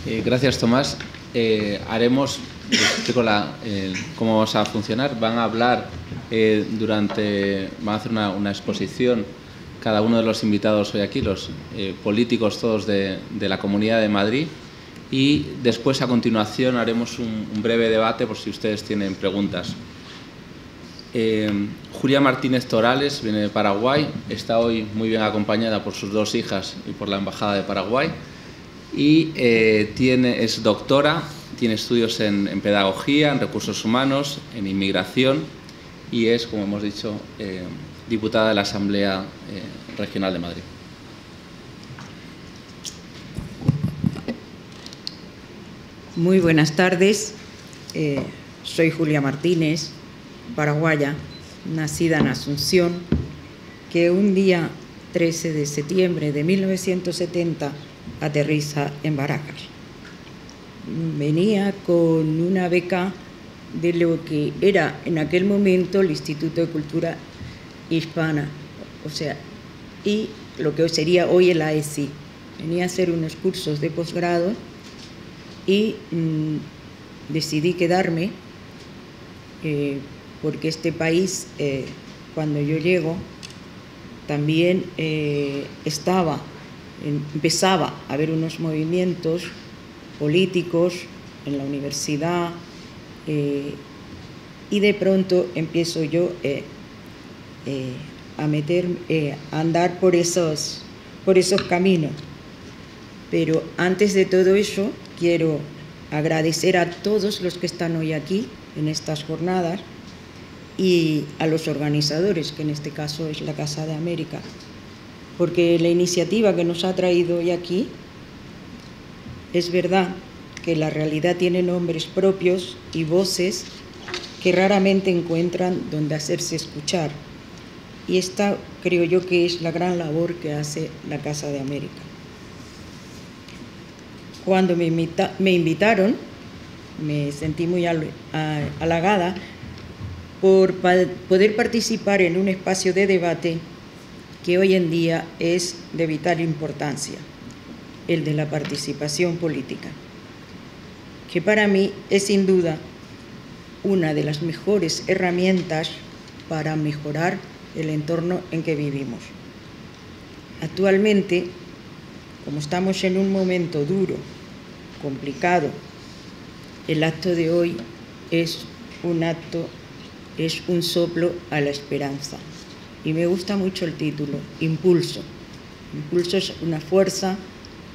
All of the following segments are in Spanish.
Gracias, Tomás. Haremos, les explico cómo vamos a funcionar. Van a hablar van a hacer una exposición cada uno de los invitados hoy aquí, los políticos todos de la Comunidad de Madrid, y después, a continuación, haremos un breve debate por si ustedes tienen preguntas. Julia Martínez Torales viene de Paraguay, está hoy muy bien acompañada por sus dos hijas y por la Embajada de Paraguay, y es doctora, tiene estudios en pedagogía, en recursos humanos, en inmigración, y es, como hemos dicho, diputada de la Asamblea Regional de Madrid. Muy buenas tardes, soy Julia Martínez, paraguaya, nacida en Asunción, que un día 13 de septiembre de 1970 aterriza en Barajas. Venía con una beca de lo que era en aquel momento el Instituto de Cultura Hispana, y lo que sería hoy el AESI. Venía a hacer unos cursos de posgrado y decidí quedarme porque este país, cuando yo llego, también empezaba a haber unos movimientos políticos en la universidad, y de pronto empiezo yo a andar por esos caminos. Pero antes de todo eso, quiero agradecer a todos los que están hoy aquí en estas jornadas y a los organizadores, que en este caso es la Casa de América, porque la iniciativa que nos ha traído hoy aquí, es verdad que la realidad tiene nombres propios y voces que raramente encuentran donde hacerse escuchar. Y esta creo yo que es la gran labor que hace la Casa de América. Cuando me invitaron, me sentí muy halagada por poder participar en un espacio de debate que hoy en día es de vital importancia, el de la participación política, que para mí es sin duda una de las mejores herramientas para mejorar el entorno en que vivimos. Actualmente, como estamos en un momento duro, complicado, el acto de hoy es un soplo a la esperanza. Y me gusta mucho el título, Impulso. Impulso es una fuerza,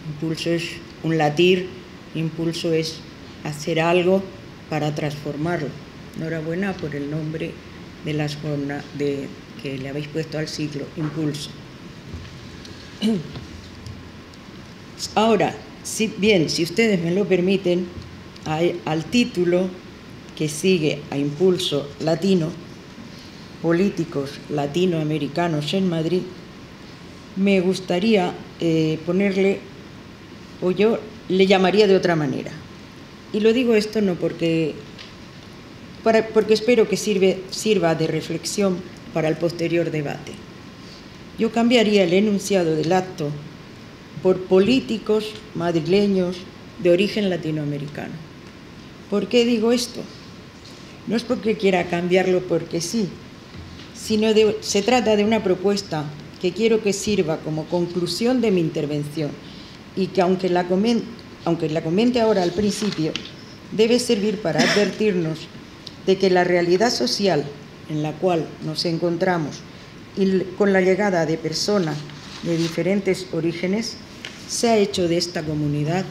impulso es un latir, impulso es hacer algo para transformarlo. Enhorabuena por el nombre de las jornadas que le habéis puesto al ciclo, Impulso. Ahora, si ustedes me lo permiten, al título que sigue a Impulso Latino, políticos latinoamericanos en Madrid, me gustaría ponerle, o yo le llamaría de otra manera. Y lo digo esto no porque espero que sirva de reflexión para el posterior debate. Yo cambiaría el enunciado del acto por políticos madrileños de origen latinoamericano. ¿Por qué digo esto? No es porque quiera cambiarlo porque sí, sino se trata de una propuesta que quiero que sirva como conclusión de mi intervención y que aunque la comente ahora al principio, debe servir para advertirnos de que la realidad social en la cual nos encontramos y con la llegada de personas de diferentes orígenes, se ha hecho de esta comunidad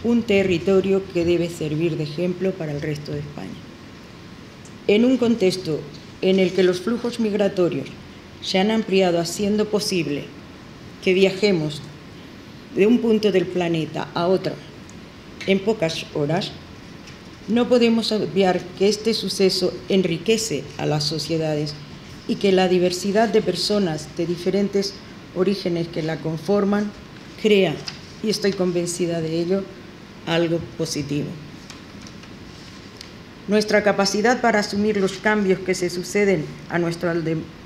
un territorio que debe servir de ejemplo para el resto de España. En un contexto en el que los flujos migratorios se han ampliado, haciendo posible que viajemos de un punto del planeta a otro en pocas horas, no podemos obviar que este suceso enriquece a las sociedades y que la diversidad de personas de diferentes orígenes que la conforman crea, y estoy convencida de ello, algo positivo. Nuestra capacidad para asumir los cambios que se suceden a nuestro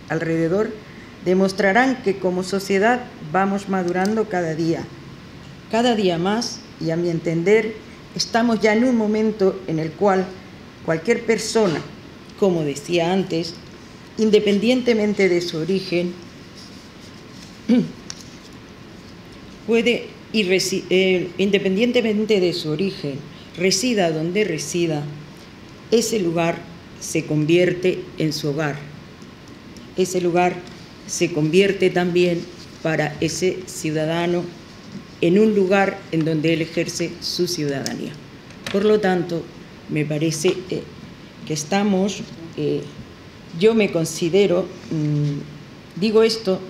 alrededor demostrarán que como sociedad vamos madurando cada día, Cada día más, y a mi entender, estamos ya en un momento en el cual cualquier persona, como decía antes, independientemente de su origen, independientemente de su origen, resida donde resida, ese lugar se convierte en su hogar. Ese lugar se convierte también para ese ciudadano en un lugar en donde él ejerce su ciudadanía. Por lo tanto, me parece que estamos, yo me considero, digo esto,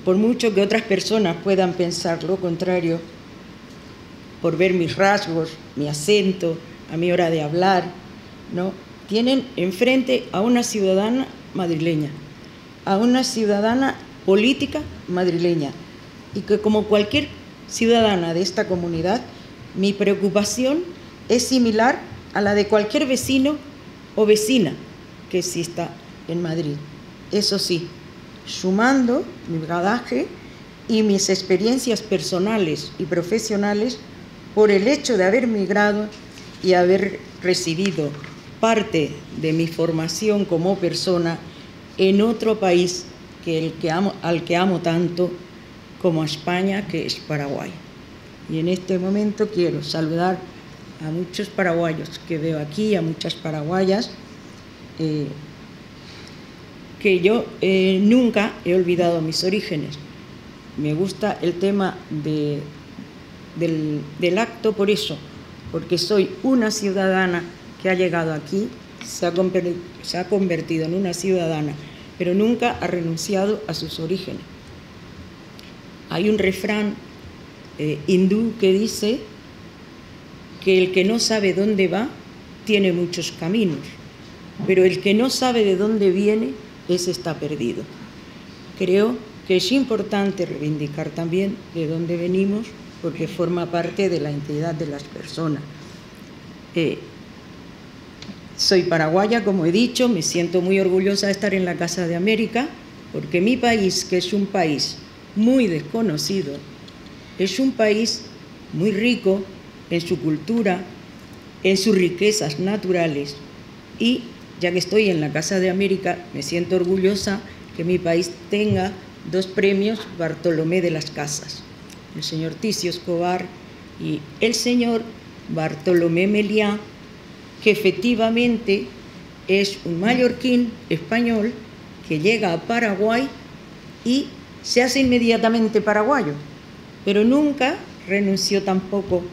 por mucho que otras personas puedan pensar lo contrario, por ver mis rasgos, mi acento, a mi hora de hablar, ¿no? Tienen enfrente a una ciudadana madrileña, a una ciudadana política madrileña, y que como cualquier ciudadana de esta comunidad, mi preocupación es similar a la de cualquier vecino o vecina que exista en Madrid. Eso sí, sumando mi bagaje y mis experiencias personales y profesionales por el hecho de haber migrado y haber recibido parte de mi formación como persona en otro país al que amo tanto como a España, que es Paraguay. Y en este momento quiero saludar a muchos paraguayos que veo aquí, a muchas paraguayas, que yo nunca he olvidado mis orígenes. Me gusta el tema del acto por eso, porque soy una ciudadana que ha llegado aquí, se ha convertido en una ciudadana, pero nunca ha renunciado a sus orígenes. Hay un refrán hindú que dice que el que no sabe dónde va tiene muchos caminos, pero el que no sabe de dónde viene, ese está perdido. Creo que es importante reivindicar también de dónde venimos, porque forma parte de la identidad de las personas. Soy paraguaya, como he dicho, me siento muy orgullosa de estar en la Casa de América, porque mi país, que es un país muy desconocido, es un país muy rico en su cultura, en sus riquezas naturales, y ya que estoy en la Casa de América, me siento orgullosa que mi país tenga 2 premios Bartolomé de las Casas, el señor Ticio Escobar y el señor Bartolomé Meliá, que efectivamente es un mallorquín español que llega a Paraguay y se hace inmediatamente paraguayo, pero nunca renunció tampoco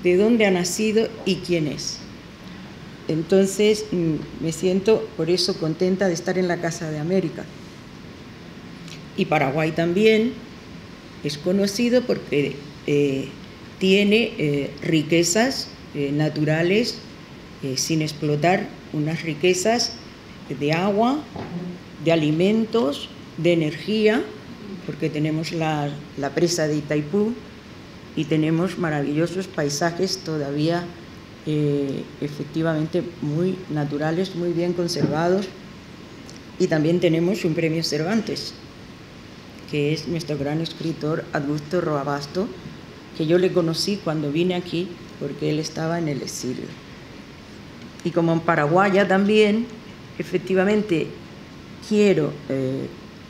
de dónde ha nacido y quién es. Entonces, me siento por eso contenta de estar en la Casa de América. Y Paraguay también es conocido porque tiene riquezas naturales sin explotar, unas riquezas de agua, de alimentos, de energía, porque tenemos la presa de Itaipú y tenemos maravillosos paisajes todavía efectivamente muy naturales, muy bien conservados, y también tenemos un premio Cervantes, que es nuestro gran escritor Augusto Roabasto, que yo le conocí cuando vine aquí porque él estaba en el exilio. Y como en paraguaya también, efectivamente quiero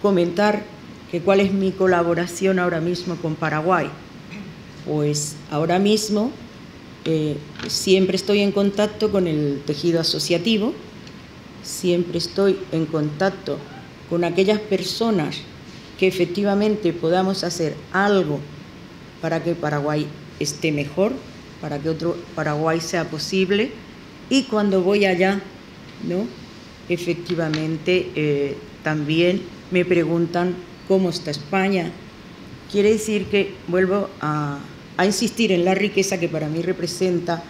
comentar que cuál es mi colaboración ahora mismo con Paraguay. Pues ahora mismo siempre estoy en contacto con el tejido asociativo, siempre estoy en contacto con aquellas personas que efectivamente podamos hacer algo para que Paraguay esté mejor, para que otro Paraguay sea posible. Y cuando voy allá, ¿no?, efectivamente también me preguntan cómo está España. Quiere decir que vuelvo a insistir en la riqueza que para mí representa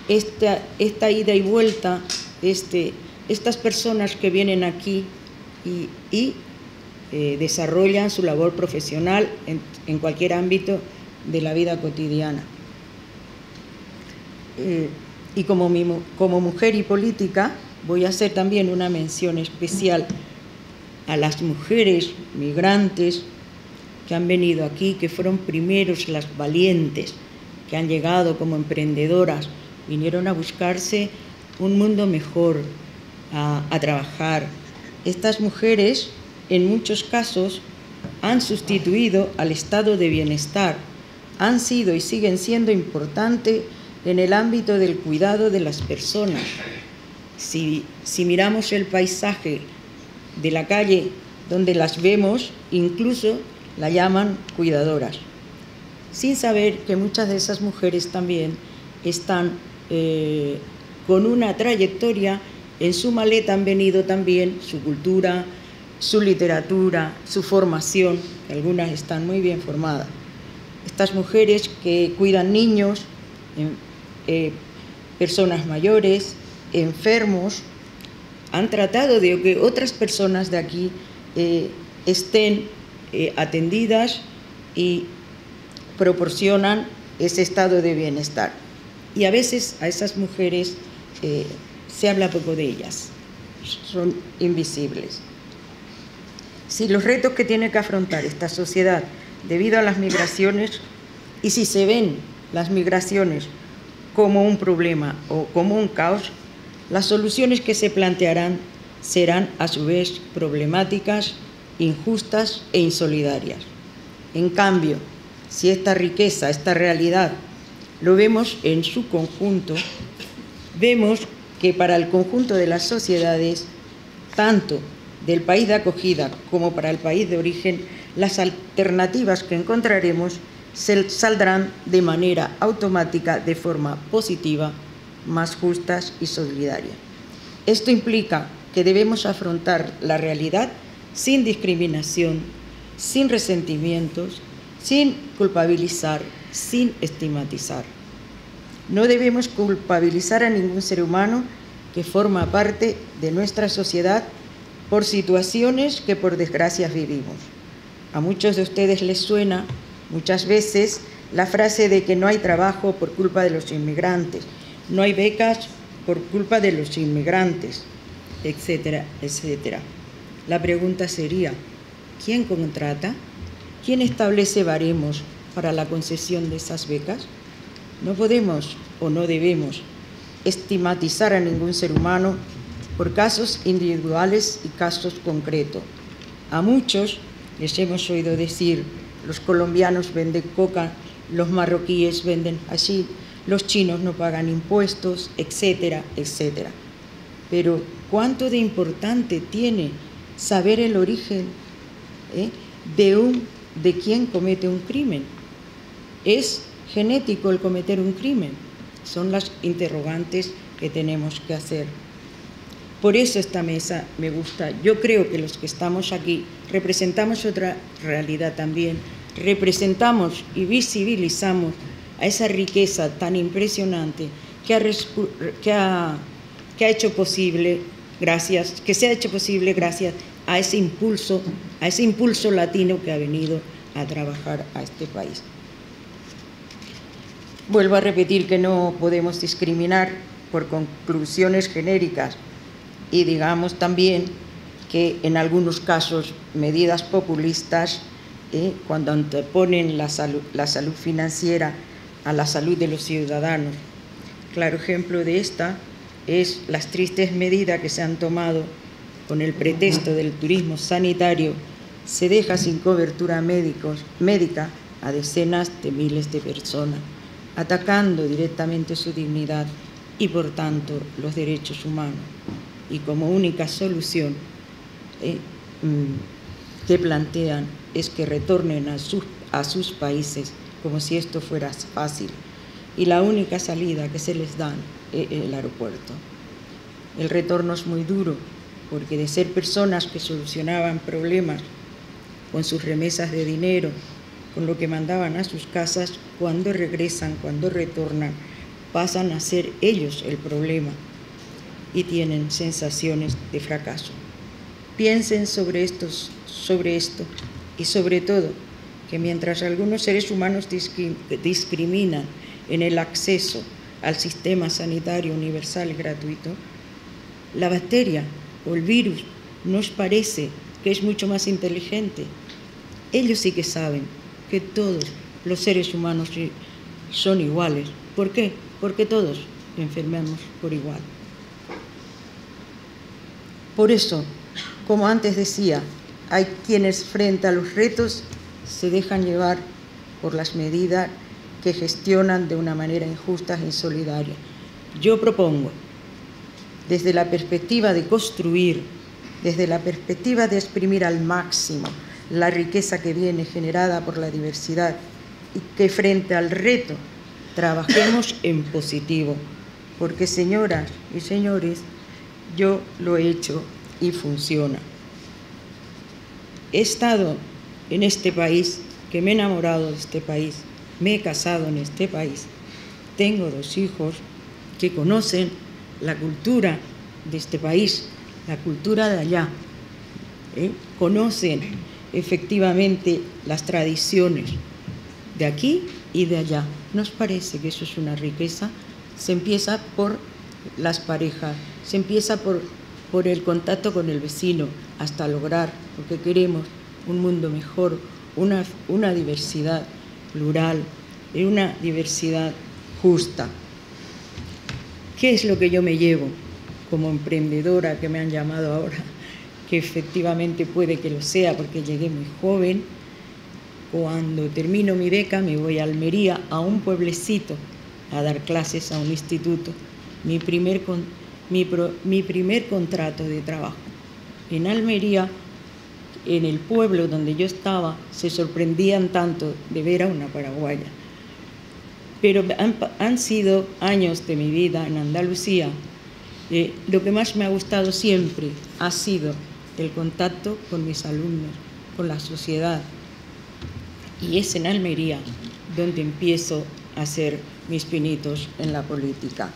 esta ida y vuelta, estas personas que vienen aquí y desarrollan su labor profesional en cualquier ámbito de la vida cotidiana. Y como mujer y política, voy a hacer también una mención especial a las mujeres migrantes que han venido aquí, que fueron primeros las valientes, que han llegado como emprendedoras, vinieron a buscarse un mundo mejor, a trabajar. Estas mujeres, en muchos casos, han sustituido al estado de bienestar, han sido y siguen siendo importantes en el ámbito del cuidado de las personas. Si miramos el paisaje de la calle donde las vemos, incluso la llaman cuidadoras, sin saber que muchas de esas mujeres también están con una trayectoria. En su maleta han venido también su cultura, su literatura, su formación, que algunas están muy bien formadas. Estas mujeres que cuidan niños, personas mayores, enfermos, han tratado de que otras personas de aquí estén atendidas y proporcionan ese estado de bienestar. Y a veces a esas mujeres se habla poco de ellas, son invisibles. Si los retos que tiene que afrontar esta sociedad debido a las migraciones, y si se ven las migraciones como un problema o como un caos, las soluciones que se plantearán serán a su vez problemáticas, injustas e insolidarias. En cambio, si esta riqueza, esta realidad, lo vemos en su conjunto, vemos que para el conjunto de las sociedades, tanto del país de acogida como para el país de origen, las alternativas que encontraremos saldrán de manera automática, de forma positiva, más justas y solidarias. Esto implica que debemos afrontar la realidad sin discriminación, sin resentimientos, sin culpabilizar, sin estigmatizar. No debemos culpabilizar a ningún ser humano que forma parte de nuestra sociedad por situaciones que por desgracia vivimos. A muchos de ustedes les suena muchas veces la frase de que no hay trabajo por culpa de los inmigrantes, no hay becas por culpa de los inmigrantes, etcétera, etcétera. La pregunta sería, ¿quién contrata? ¿Quién establece baremos para la concesión de esas becas? No podemos o no debemos estigmatizar a ningún ser humano por casos individuales y casos concretos. A muchos les hemos oído decir, los colombianos venden coca, los marroquíes venden hachís, los chinos no pagan impuestos, etcétera, etcétera. Pero ¿cuánto de importante tiene saber el origen de quien comete un crimen? ¿Es genético el cometer un crimen? Son las interrogantes que tenemos que hacer. Por eso esta mesa me gusta. Yo creo que los que estamos aquí representamos otra realidad también. Representamos y visibilizamos a esa riqueza tan impresionante que ha hecho posible gracias a ese impulso latino que ha venido a trabajar a este país. Vuelvo a repetir que no podemos discriminar por conclusiones genéricas y digamos también que en algunos casos medidas populistas, cuando anteponen la salud financiera a la salud de los ciudadanos. Claro ejemplo de esta es las tristes medidas que se han tomado con el pretexto del turismo sanitario. Se deja sin cobertura médica a decenas de miles de personas, atacando directamente su dignidad y, por tanto, los derechos humanos. Y como única solución que plantean es que retornen a sus países como si esto fuera fácil. Y la única salida que se les da es el aeropuerto. El retorno es muy duro, porque de ser personas que solucionaban problemas con sus remesas de dinero, con lo que mandaban a sus casas, cuando regresan, cuando retornan, pasan a ser ellos el problema y tienen sensaciones de fracaso. Piensen sobre esto y sobre todo que mientras algunos seres humanos discriminan en el acceso al sistema sanitario universal y gratuito, la bacteria o el virus nos parece que es mucho más inteligente ellos sí que saben que todos los seres humanos son iguales. ¿Por qué? Porque todos enfermamos por igual. Por eso, como antes decía, hay quienes frente a los retos se dejan llevar por las medidas que gestionan de una manera injusta e insolidaria. Yo propongo, desde la perspectiva de construir, desde la perspectiva de exprimir al máximo la riqueza que viene generada por la diversidad y que frente al reto trabajemos en positivo, porque señoras y señores, yo lo he hecho y funciona. He estado en este país, que me he enamorado de este país, me he casado en este país, tengo 2 hijos que conocen la cultura de este país, la cultura de allá, conocen efectivamente las tradiciones de aquí y de allá. ¿Nos parece que eso es una riqueza? Se empieza por las parejas, se empieza por el contacto con el vecino, hasta lograr lo que queremos, un mundo mejor, una diversidad plural, una diversidad justa. ¿Qué es lo que yo me llevo como emprendedora, que me han llamado ahora, que efectivamente puede que lo sea porque llegué muy joven? Cuando termino mi beca me voy a Almería, a un pueblecito, a dar clases a un instituto. Mi primer contrato de trabajo. En Almería, en el pueblo donde yo estaba, se sorprendían tanto de ver a una paraguaya. Pero han sido años de mi vida en Andalucía. Lo que más me ha gustado siempre ha sido el contacto con mis alumnos, con la sociedad. Y es en Almería donde empiezo a hacer mis pinitos en la política.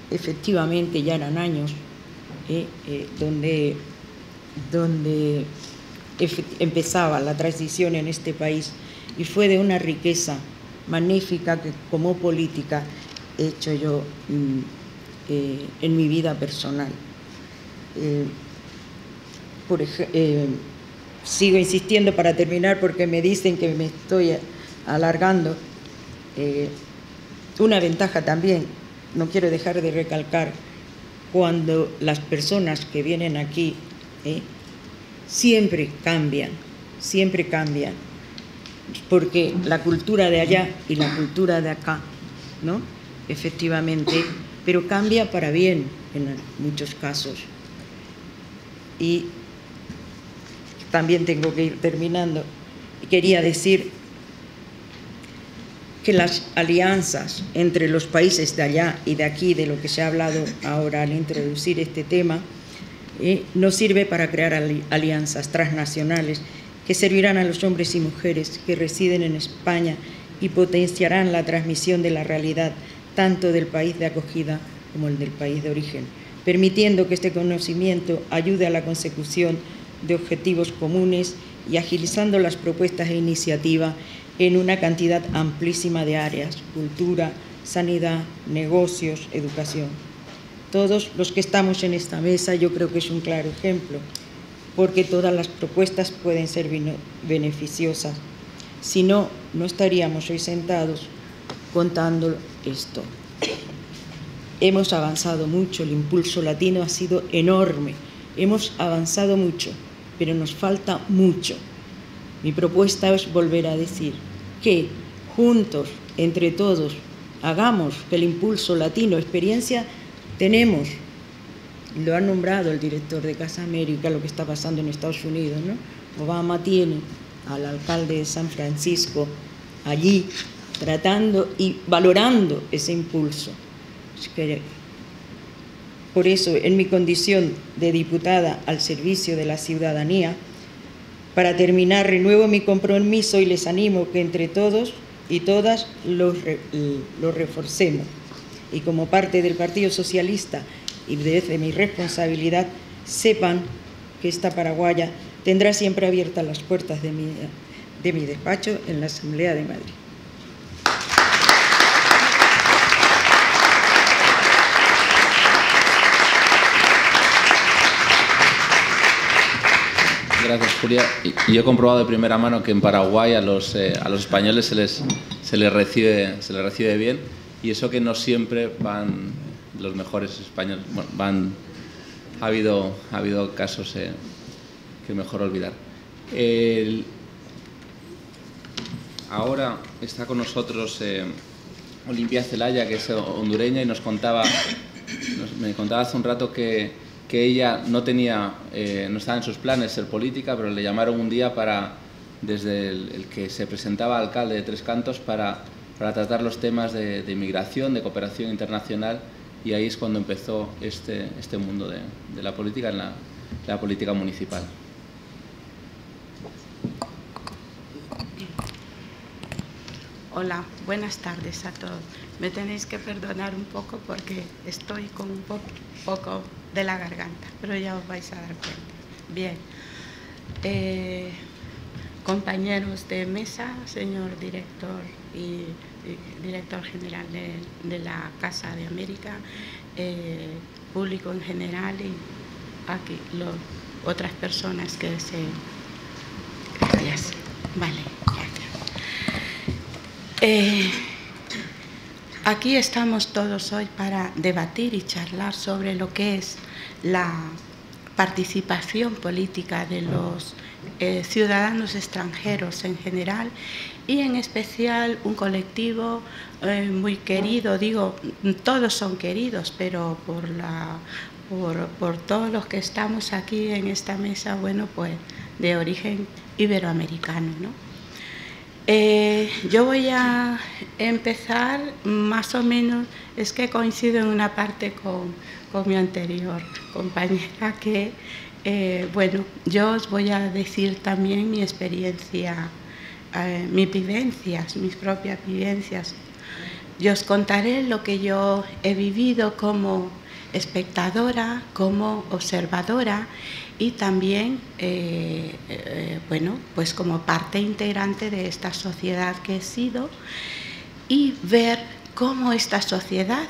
Efectivamente, ya eran años donde empezaba la transición en este país y fue de una riqueza magnífica que como política he hecho yo en mi vida personal. Sigo insistiendo para terminar porque me dicen que me estoy alargando. Una ventaja también, no quiero dejar de recalcar, cuando las personas que vienen aquí siempre cambian, porque la cultura de allá y la cultura de acá, ¿no? Efectivamente, pero cambia para bien en muchos casos. Y también tengo que ir terminando. Quería decir que las alianzas entre los países de allá y de aquí, de lo que se ha hablado ahora al introducir este tema, nos sirve para crear alianzas transnacionales que servirán a los hombres y mujeres que residen en España y potenciarán la transmisión de la realidad tanto del país de acogida como el del país de origen, permitiendo que este conocimiento ayude a la consecución de objetivos comunes y agilizando las propuestas e iniciativas en una cantidad amplísima de áreas: cultura, sanidad, negocios, educación. Todos los que estamos en esta mesa, yo creo que es un claro ejemplo, porque todas las propuestas pueden ser beneficiosas. Si no, no estaríamos hoy sentados contando esto. Hemos avanzado mucho, el impulso latino ha sido enorme, hemos avanzado mucho, pero nos falta mucho. Mi propuesta es volver a decir que juntos, entre todos, hagamos que el impulso latino, experiencia tenemos, lo ha nombrado el director de Casa América, lo que está pasando en Estados Unidos, ¿no? Obama tiene al alcalde de San Francisco allí tratando y valorando ese impulso. Por eso, en mi condición de diputada al servicio de la ciudadanía, para terminar, renuevo mi compromiso y les animo que entre todos y todas lo reforcemos. Y como parte del Partido Socialista y desde mi responsabilidad, sepan que esta paraguaya tendrá siempre abiertas las puertas de mi despacho en la Asamblea de Madrid. Gracias, Julia. Y yo he comprobado de primera mano que en Paraguay a los españoles se les recibe bien, y eso que no siempre van los mejores españoles. Bueno, ha habido casos que mejor olvidar. Ahora está con nosotros Olimpia Zelaya, que es hondureña, y me contaba hace un rato que ella no estaba en sus planes ser política, pero le llamaron un día desde el que se presentaba alcalde de Tres Cantos para tratar los temas de inmigración, de cooperación internacional, y ahí es cuando empezó este mundo de la política, en la política municipal. Hola, buenas tardes a todos. Me tenéis que perdonar un poco porque estoy con un poco de la garganta, pero ya os vais a dar cuenta. Bien, compañeros de mesa, señor director y director general de la Casa de América, público en general, y aquí otras personas que deseen. Gracias. Vale, gracias. Aquí estamos todos hoy para debatir y charlar sobre lo que es la participación política de los ciudadanos extranjeros en general, y en especial un colectivo muy querido. Digo, todos son queridos, pero por todos los que estamos aquí en esta mesa, bueno, pues de origen iberoamericano, ¿no? Yo voy a empezar más o menos, es que coincido en una parte con mi anterior compañera, que bueno, yo os voy a decir también mi experiencia, mis propias vivencias. Yo os contaré lo que yo he vivido como espectadora, como observadora, y también, bueno, pues como parte integrante de esta sociedad que he sido, y ver cómo esta sociedad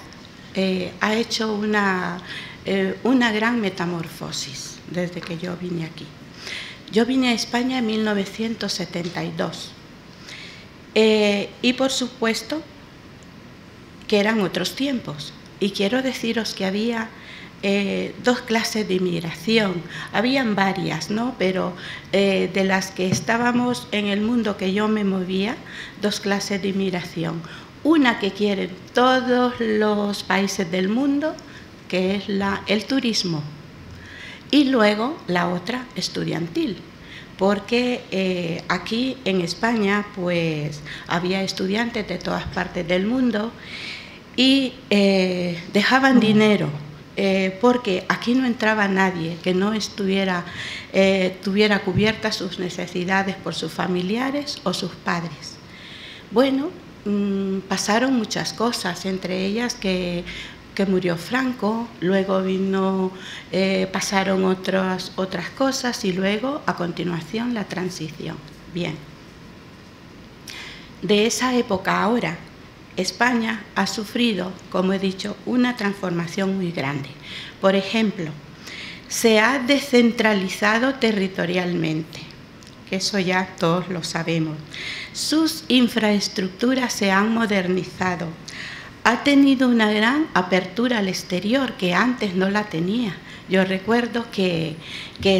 ha hecho una gran metamorfosis desde que yo vine aquí. Yo vine a España en 1972 y por supuesto que eran otros tiempos, y quiero deciros que había dos clases de inmigración. Habían varias, ¿no? Pero de las que estábamos en el mundo que yo me movía, dos clases de inmigración. Una que quieren todos los países del mundo, que es el turismo, y luego la otra estudiantil, porque aquí en España pues había estudiantes de todas partes del mundo y dejaban dinero, porque aquí no entraba nadie que no tuviera cubiertas sus necesidades por sus familiares o sus padres. Bueno, pasaron muchas cosas, entre ellas que murió Franco, luego pasaron otras cosas, y luego a continuación la transición. Bien, de esa época a ahora, España ha sufrido, como he dicho, una transformación muy grande. Por ejemplo, se ha descentralizado territorialmente, que eso ya todos lo sabemos. Sus infraestructuras se han modernizado. Ha tenido una gran apertura al exterior, que antes no la tenía. Yo recuerdo que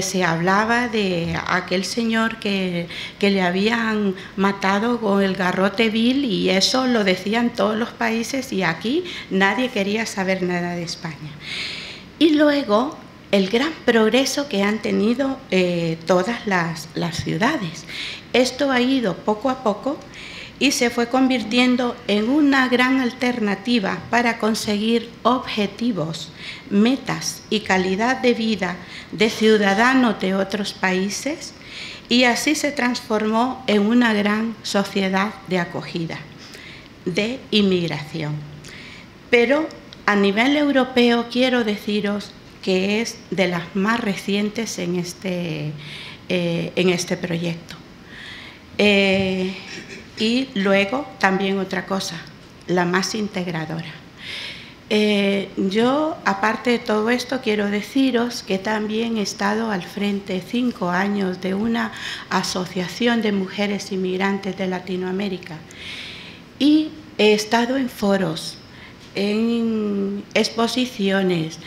se hablaba de aquel señor que le habían matado con el garrote vil, y eso lo decían todos los países, y aquí nadie quería saber nada de España. Y luego el gran progreso que han tenido todas las ciudades. Esto ha ido poco a poco y se fue convirtiendo en una gran alternativa para conseguir objetivos, metas y calidad de vida de ciudadanos de otros países, y así se transformó en una gran sociedad de acogida, de inmigración. Pero a nivel europeo quiero deciros que es de las más recientes en este proyecto. Y luego también otra cosa, la más integradora. Yo, aparte de todo esto, quiero deciros que también he estado al frente 5 años de una asociación de mujeres inmigrantes de Latinoamérica y he estado en foros, en exposiciones,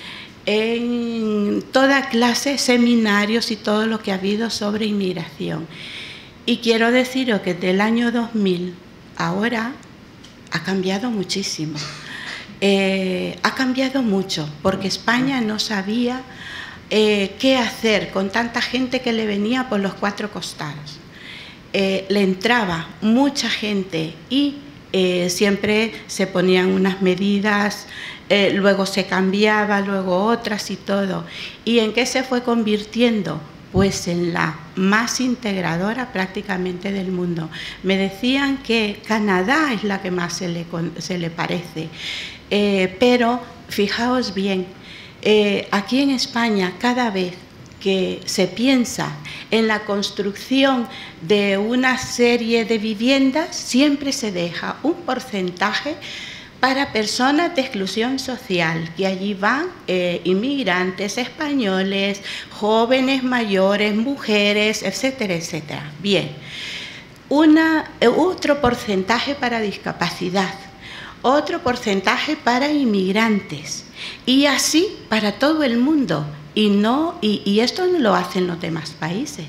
en toda clase, seminarios y todo lo que ha habido sobre inmigración. Y quiero deciros que desde el año 2000 ahora ha cambiado muchísimo. Ha cambiado mucho, porque España no sabía qué hacer con tanta gente que le venía por los 4 costados. Le entraba mucha gente y siempre se ponían unas medidas, luego se cambiaba, luego otras y todo. ¿Y en qué se fue convirtiendo? Pues en la más integradora prácticamente del mundo. Me decían que Canadá es la que más se le parece. Pero fijaos bien, aquí en España cada vez que se piensa en la construcción de una serie de viviendas, siempre se deja un porcentaje para personas de exclusión social, que allí van inmigrantes españoles, jóvenes, mayores, mujeres, etcétera, etcétera. Bien, otro porcentaje para discapacidad, otro porcentaje para inmigrantes y así para todo el mundo. Y esto no lo hacen los demás países,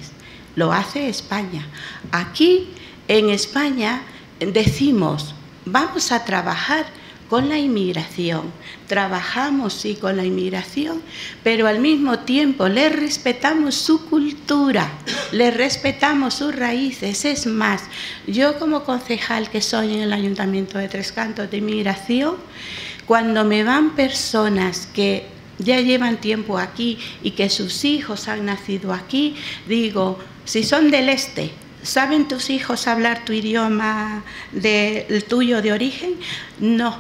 lo hace España. Aquí en España decimos, vamos a trabajar con la inmigración. Trabajamos sí con la inmigración, pero al mismo tiempo le respetamos su cultura, le respetamos sus raíces. Es más, yo como concejal que soy en el Ayuntamiento de Tres Cantos de Inmigración, cuando me van personas que ya llevan tiempo aquí y que sus hijos han nacido aquí, digo, si son del este, ¿saben tus hijos hablar tu idioma el tuyo de origen? No,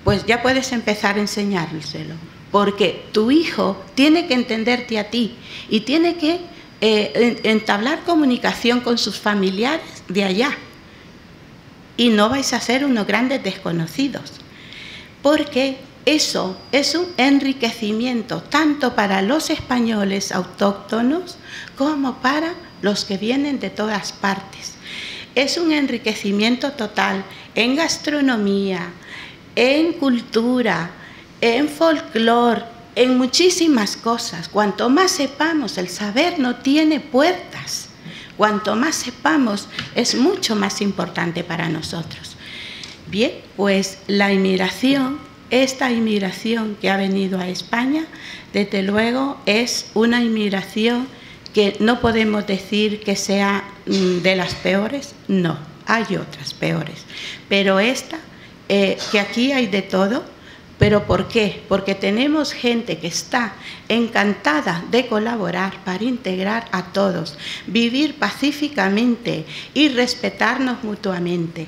pues ya puedes empezar a enseñárselo, porque tu hijo tiene que entenderte a ti y tiene que entablar comunicación con sus familiares de allá. Y no vais a ser unos grandes desconocidos, porque eso es un enriquecimiento tanto para los españoles autóctonos como para los que vienen de todas partes. Es un enriquecimiento total en gastronomía, en cultura, en folclore, en muchísimas cosas. Cuanto más sepamos, el saber no tiene puertas. Cuanto más sepamos, es mucho más importante para nosotros. Bien, pues la inmigración, esta inmigración que ha venido a España, desde luego es una inmigración que no podemos decir que sea de las peores, no, hay otras peores, pero esta, que aquí hay de todo. ¿Pero por qué? Porque tenemos gente que está encantada de colaborar para integrar a todos, vivir pacíficamente y respetarnos mutuamente.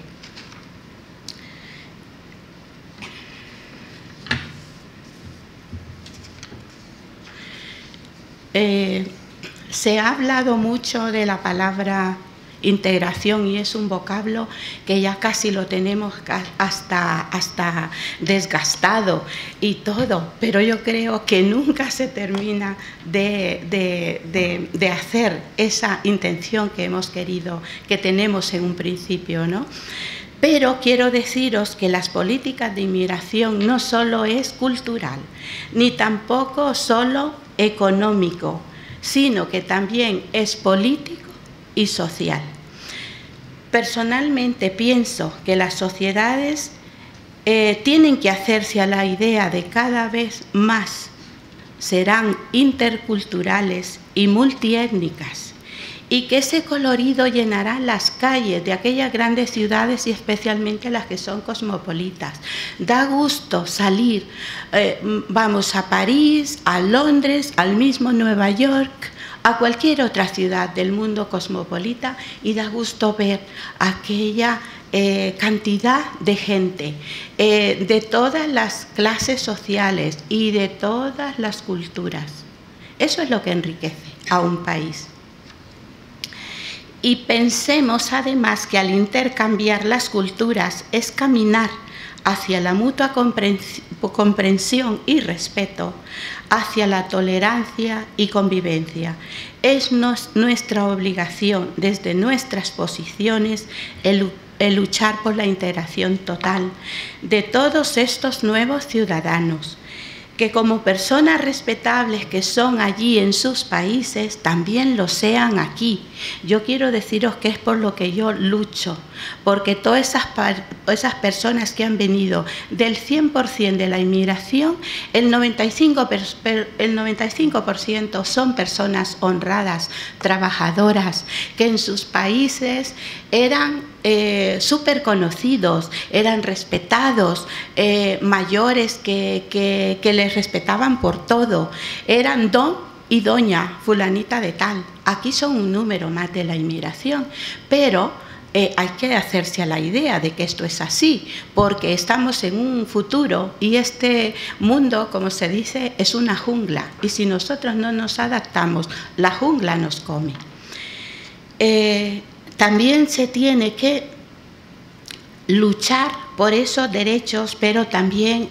Se ha hablado mucho de la palabra integración y es un vocablo que ya casi lo tenemos hasta desgastado y todo, pero yo creo que nunca se termina de hacer esa intención que hemos querido, que tenemos en un principio, ¿no? Pero quiero deciros que las políticas de inmigración no solo es cultural, ni tampoco solo económico, sino que también es político y social. Personalmente pienso que las sociedades tienen que hacerse a la idea de cada vez más serán interculturales y multiétnicas, y que ese colorido llenará las calles de aquellas grandes ciudades y especialmente las que son cosmopolitas. Da gusto salir, vamos a París, a Londres, al mismo Nueva York, a cualquier otra ciudad del mundo cosmopolita, y da gusto ver aquella cantidad de gente de todas las clases sociales y de todas las culturas. Eso es lo que enriquece a un país. Y pensemos además que al intercambiar las culturas es caminar hacia la mutua comprensión y respeto, hacia la tolerancia y convivencia. Es nuestra obligación, desde nuestras posiciones, el luchar por la integración total de todos estos nuevos ciudadanos, que como personas respetables que son allí en sus países, también lo sean aquí. Yo quiero deciros que es por lo que yo lucho, porque todas esas personas que han venido, del 100% de la inmigración, el 95% son personas honradas, trabajadoras, que en sus países eran súper conocidos, eran respetados, mayores que les respetaban por todo, eran don y doña fulanita de tal. Aquí son un número más de la inmigración, pero hay que hacerse a la idea de que esto es así, porque estamos en un futuro y este mundo, como se dice, es una jungla, y si nosotros no nos adaptamos, la jungla nos come. También se tiene que luchar por esos derechos, pero también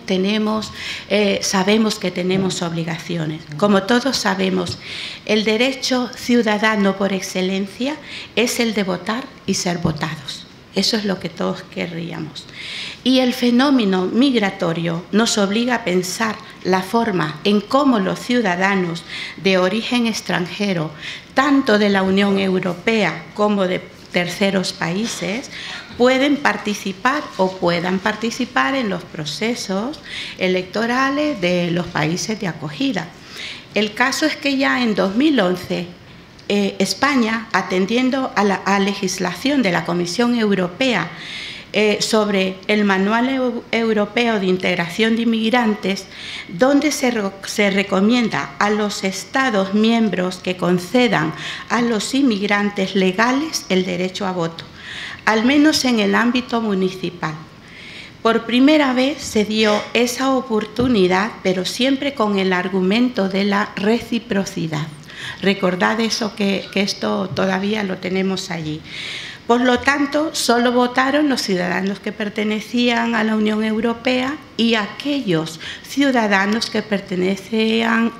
sabemos que tenemos obligaciones. Como todos sabemos, el derecho ciudadano por excelencia es el de votar y ser votados. Eso es lo que todos querríamos. Y el fenómeno migratorio nos obliga a pensar la forma en cómo los ciudadanos de origen extranjero, tanto de la Unión Europea como de terceros países, pueden participar o puedan participar en los procesos electorales de los países de acogida. El caso es que ya en 2011 España, atendiendo a la legislación de la Comisión Europea sobre el Manual Europeo de Integración de Inmigrantes, donde se recomienda a los Estados miembros que concedan a los inmigrantes legales el derecho a voto, al menos en el ámbito municipal. Por primera vez se dio esa oportunidad, pero siempre con el argumento de la reciprocidad. Recordad eso, que esto todavía lo tenemos allí. Por lo tanto, solo votaron los ciudadanos que pertenecían a la Unión Europea y aquellos ciudadanos que pertenecen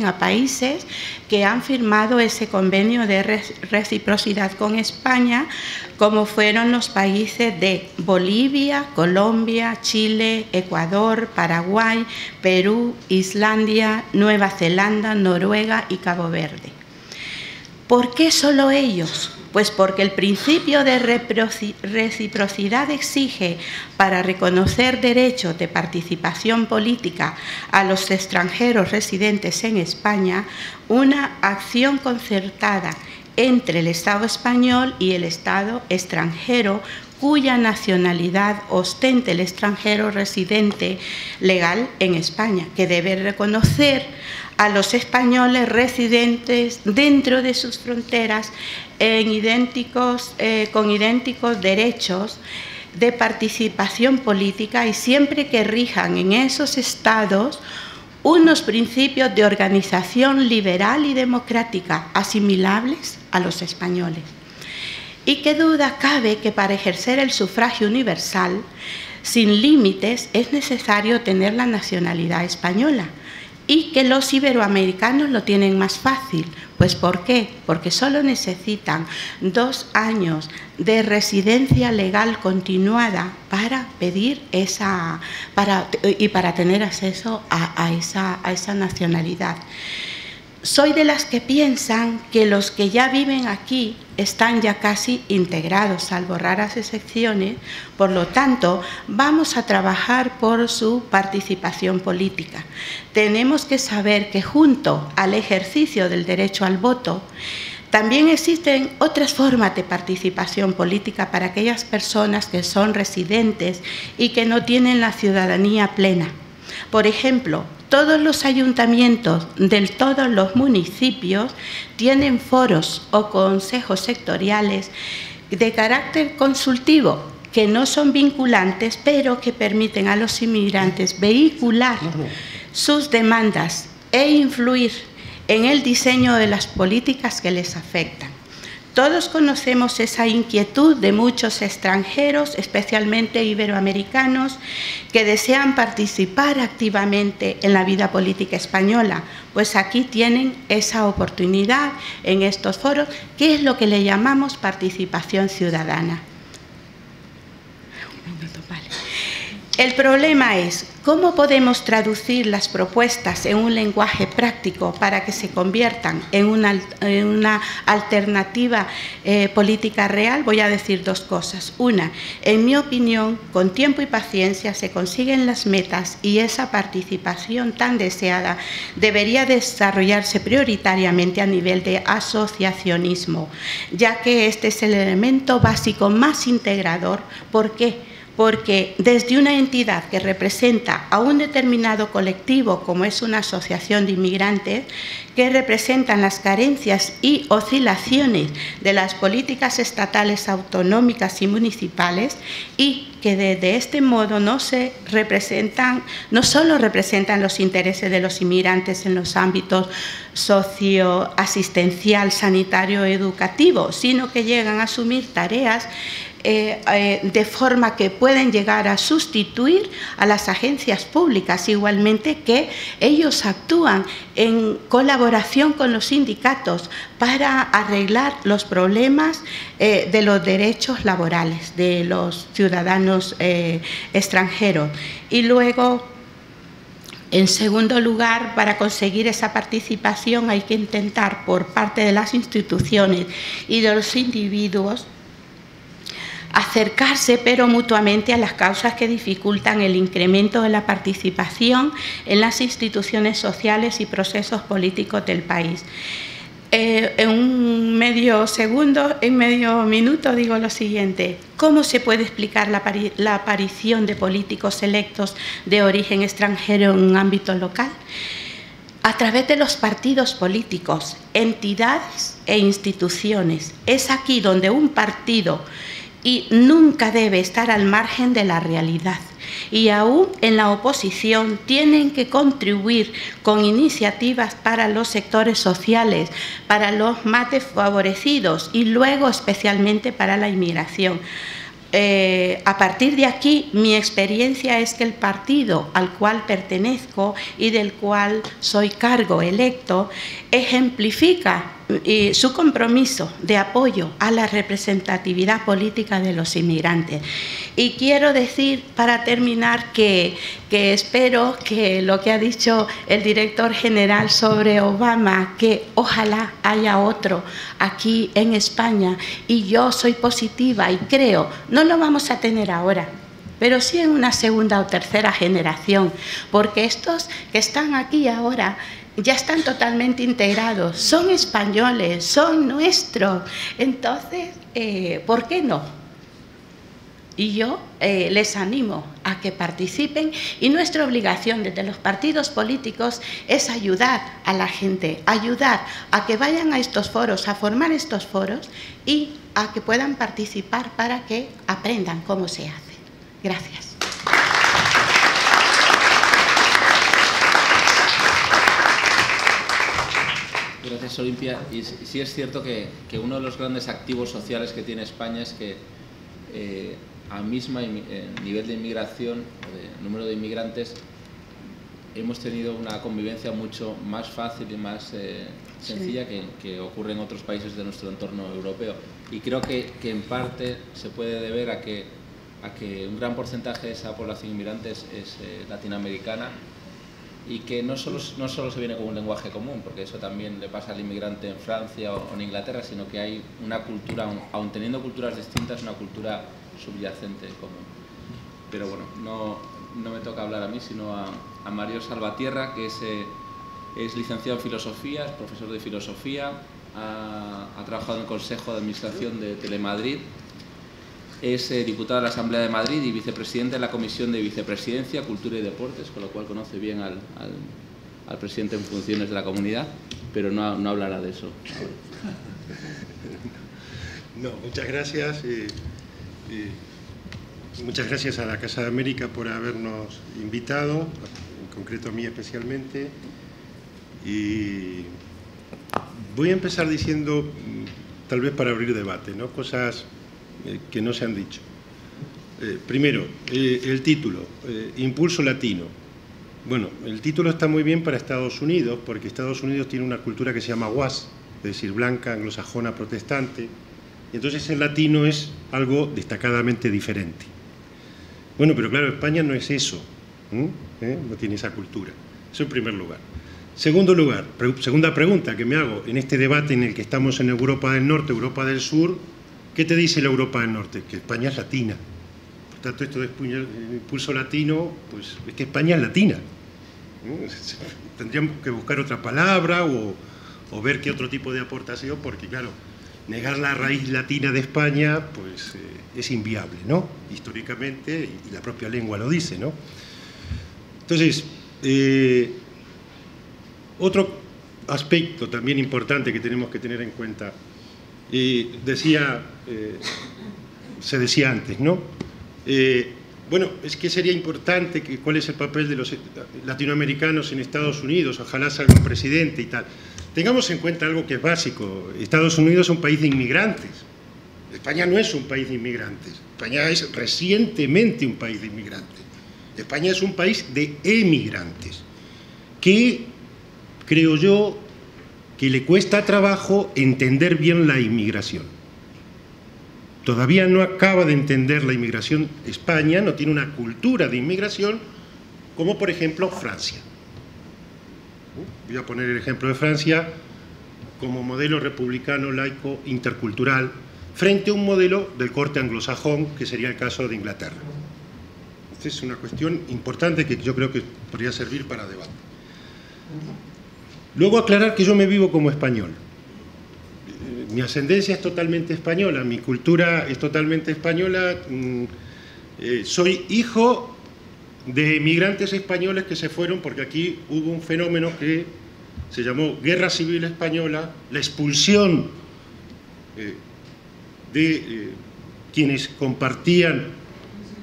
a países que han firmado ese convenio de reciprocidad con España, como fueron los países de Bolivia, Colombia, Chile, Ecuador, Paraguay, Perú, Islandia, Nueva Zelanda, Noruega y Cabo Verde. ¿Por qué solo ellos? Pues porque el principio de reciprocidad exige, para reconocer derechos de participación política a los extranjeros residentes en España, una acción concertada entre el Estado español y el Estado extranjero cuya nacionalidad ostente el extranjero residente legal en España, que debe reconocer a los españoles residentes dentro de sus fronteras con idénticos derechos de participación política, y siempre que rijan en esos estados unos principios de organización liberal y democrática asimilables a los españoles. Y qué duda cabe que para ejercer el sufragio universal sin límites es necesario tener la nacionalidad española, y que los iberoamericanos lo tienen más fácil. Pues ¿por qué? Porque solo necesitan 2 años de residencia legal continuada para pedir para tener acceso a esa nacionalidad. Soy de las que piensan que los que ya viven aquí están ya casi integrados, salvo raras excepciones. Por lo tanto, vamos a trabajar por su participación política. Tenemos que saber que junto al ejercicio del derecho al voto, también existen otras formas de participación política para aquellas personas que son residentes y que no tienen la ciudadanía plena. Por ejemplo, todos los ayuntamientos de todos los municipios tienen foros o consejos sectoriales de carácter consultivo, que no son vinculantes, pero que permiten a los inmigrantes vehicular sus demandas e influir en el diseño de las políticas que les afectan. Todos conocemos esa inquietud de muchos extranjeros, especialmente iberoamericanos, que desean participar activamente en la vida política española. Pues aquí tienen esa oportunidad en estos foros, que es lo que le llamamos participación ciudadana. El problema es cómo podemos traducir las propuestas en un lenguaje práctico para que se conviertan en una alternativa política real. Voy a decir dos cosas. Una, en mi opinión, con tiempo y paciencia se consiguen las metas y esa participación tan deseada debería desarrollarse prioritariamente a nivel de asociacionismo, ya que este es el elemento básico más integrador. ¿Por qué? Porque desde una entidad que representa a un determinado colectivo, como es una asociación de inmigrantes, que representan las carencias y oscilaciones de las políticas estatales, autonómicas y municipales, y que de este modo no solo representan los intereses de los inmigrantes en los ámbitos socioasistencial, sanitario, educativo, sino que llegan a asumir tareas de forma que pueden llegar a sustituir a las agencias públicas, igualmente que ellos actúan en colaboración con los sindicatos para arreglar los problemas de los derechos laborales de los ciudadanos extranjeros. Y luego, en segundo lugar, para conseguir esa participación hay que intentar por parte de las instituciones y de los individuos acercarse, pero mutuamente, a las causas que dificultan el incremento de la participación en las instituciones sociales y procesos políticos del país. En un medio minuto digo lo siguiente: ¿cómo se puede explicar la aparición de políticos electos de origen extranjero en un ámbito local? A través de los partidos políticos, entidades e instituciones. Es aquí donde un partido y nunca debe estar al margen de la realidad. Y aún en la oposición tienen que contribuir con iniciativas para los sectores sociales, para los más desfavorecidos y luego especialmente para la inmigración. A partir de aquí, mi experiencia es que el partido al cual pertenezco y del cual soy cargo electo ejemplifica su compromiso de apoyo a la representatividad política de los inmigrantes. Y quiero decir, para terminar, que espero que lo que ha dicho el director general sobre Obama, que ojalá haya otro aquí en España, y yo soy positiva y creo, no lo vamos a tener ahora, pero sí en una segunda o tercera generación, porque estos que están aquí ahora ya están totalmente integrados, son españoles, son nuestros. Entonces, ¿por qué no? Y yo les animo a que participen, y nuestra obligación desde los partidos políticos es ayudar a la gente, ayudar a que vayan a estos foros, a formar estos foros y a que puedan participar para que aprendan cómo se hace. Gracias. Gracias, Olimpia. Y sí es cierto que uno de los grandes activos sociales que tiene España es que a misma nivel de inmigración, de número de inmigrantes, hemos tenido una convivencia mucho más fácil y más sencilla que ocurre en otros países de nuestro entorno europeo. Y creo que en parte se puede deber a que un gran porcentaje de esa población inmigrante es latinoamericana, y que no solo se viene con un lenguaje común, porque eso también le pasa al inmigrante en Francia o en Inglaterra, sino que hay una cultura, aun teniendo culturas distintas, una cultura subyacente común. Pero bueno, no me toca hablar a mí, sino a Mario Salvatierra, que es licenciado en Filosofía, es profesor de Filosofía, ha trabajado en el Consejo de Administración de Telemadrid, es diputado de la Asamblea de Madrid y vicepresidente de la Comisión de Vicepresidencia, Cultura y Deportes, con lo cual conoce bien al presidente en funciones de la comunidad, pero no hablará de eso ahora. No, muchas gracias. Muchas gracias a la Casa de América por habernos invitado, en concreto a mí especialmente. Y voy a empezar diciendo tal vez para abrir debate, ¿no? Cosas que no se han dicho. Primero, el título, Impulso Latino. Bueno, el título está muy bien para Estados Unidos, porque Estados Unidos tiene una cultura que se llama WAS, es decir, blanca, anglosajona, protestante, y entonces el latino es algo destacadamente diferente. Bueno, pero claro, España no es eso, no tiene esa cultura. Eso en primer lugar. Segundo lugar, segunda pregunta que me hago, en este debate en el que estamos en Europa del Norte, Europa del Sur, ¿qué te dice la Europa del Norte? Que España es latina. Por tanto, esto de impulso latino, pues es que España es latina. Tendríamos que buscar otra palabra o ver qué otro tipo de aportación, porque claro, negar la raíz latina de España, pues es inviable, ¿no? Históricamente, y la propia lengua lo dice, ¿no? Entonces, otro aspecto también importante que tenemos que tener en cuenta, se decía antes, ¿no? Bueno, es que sería importante cuál es el papel de los latinoamericanos en Estados Unidos, ojalá salga un presidente y tal. Tengamos en cuenta algo que es básico, Estados Unidos es un país de inmigrantes, España no es un país de inmigrantes, España es recientemente un país de inmigrantes, España es un país de emigrantes, que creo yo que le cuesta trabajo entender bien la inmigración. Todavía no acaba de entender la inmigración. España no tiene una cultura de inmigración como, por ejemplo, Francia. Voy a poner el ejemplo de Francia como modelo republicano, laico, intercultural, frente a un modelo del corte anglosajón, que sería el caso de Inglaterra. Esta es una cuestión importante que yo creo que podría servir para debate. Luego aclarar que yo me vivo como español. Mi ascendencia es totalmente española, mi cultura es totalmente española, soy hijo de emigrantes españoles que se fueron porque aquí hubo un fenómeno que se llamó Guerra Civil Española, la expulsión de quienes compartían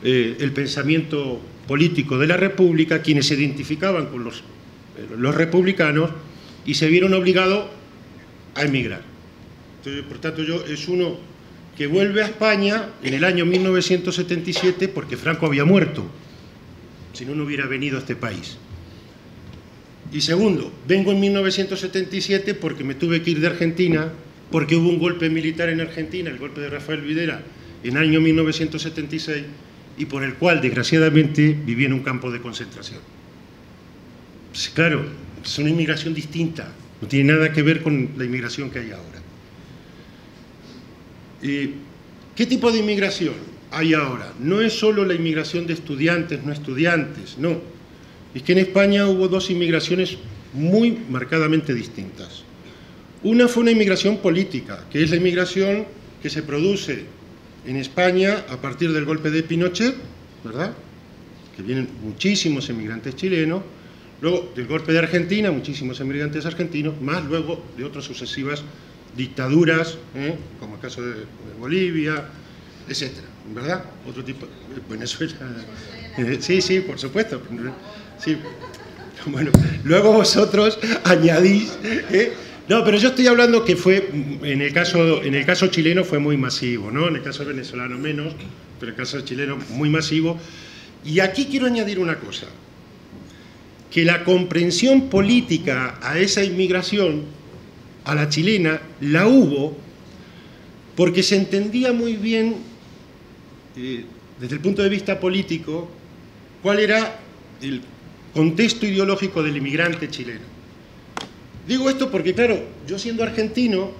el pensamiento político de la República, quienes se identificaban con los republicanos y se vieron obligados a emigrar. Entonces, por tanto, yo es uno que vuelve a España en el año 1977 porque Franco había muerto, si no, no hubiera venido a este país. Y segundo, vengo en 1977 porque me tuve que ir de Argentina, porque hubo un golpe militar en Argentina, el golpe de Rafael Videla, en el año 1976, y por el cual, desgraciadamente, viví en un campo de concentración. Pues, claro, es una inmigración distinta, no tiene nada que ver con la inmigración que hay ahora. ¿Qué tipo de inmigración hay ahora? No es solo la inmigración de estudiantes, no estudiantes, no. Es que en España hubo dos inmigraciones muy marcadamente distintas. Una fue una inmigración política, que es la inmigración que se produce en España a partir del golpe de Pinochet, ¿verdad? Que vienen muchísimos emigrantes chilenos, luego del golpe de Argentina, muchísimos emigrantes argentinos, más luego de otras sucesivas dictaduras, como el caso de Bolivia, etcétera, ¿verdad? Otro tipo, Venezuela, sí, por supuesto, sí. Bueno, luego vosotros añadís, no, pero yo estoy hablando que fue, en el caso chileno fue muy masivo, ¿no? En el caso venezolano menos, pero en el caso chileno muy masivo. Y aquí quiero añadir una cosa, que la comprensión política a esa inmigración, a la chilena, la hubo porque se entendía muy bien, desde el punto de vista político, cuál era el contexto ideológico del inmigrante chileno. Digo esto porque, claro, yo siendo argentino,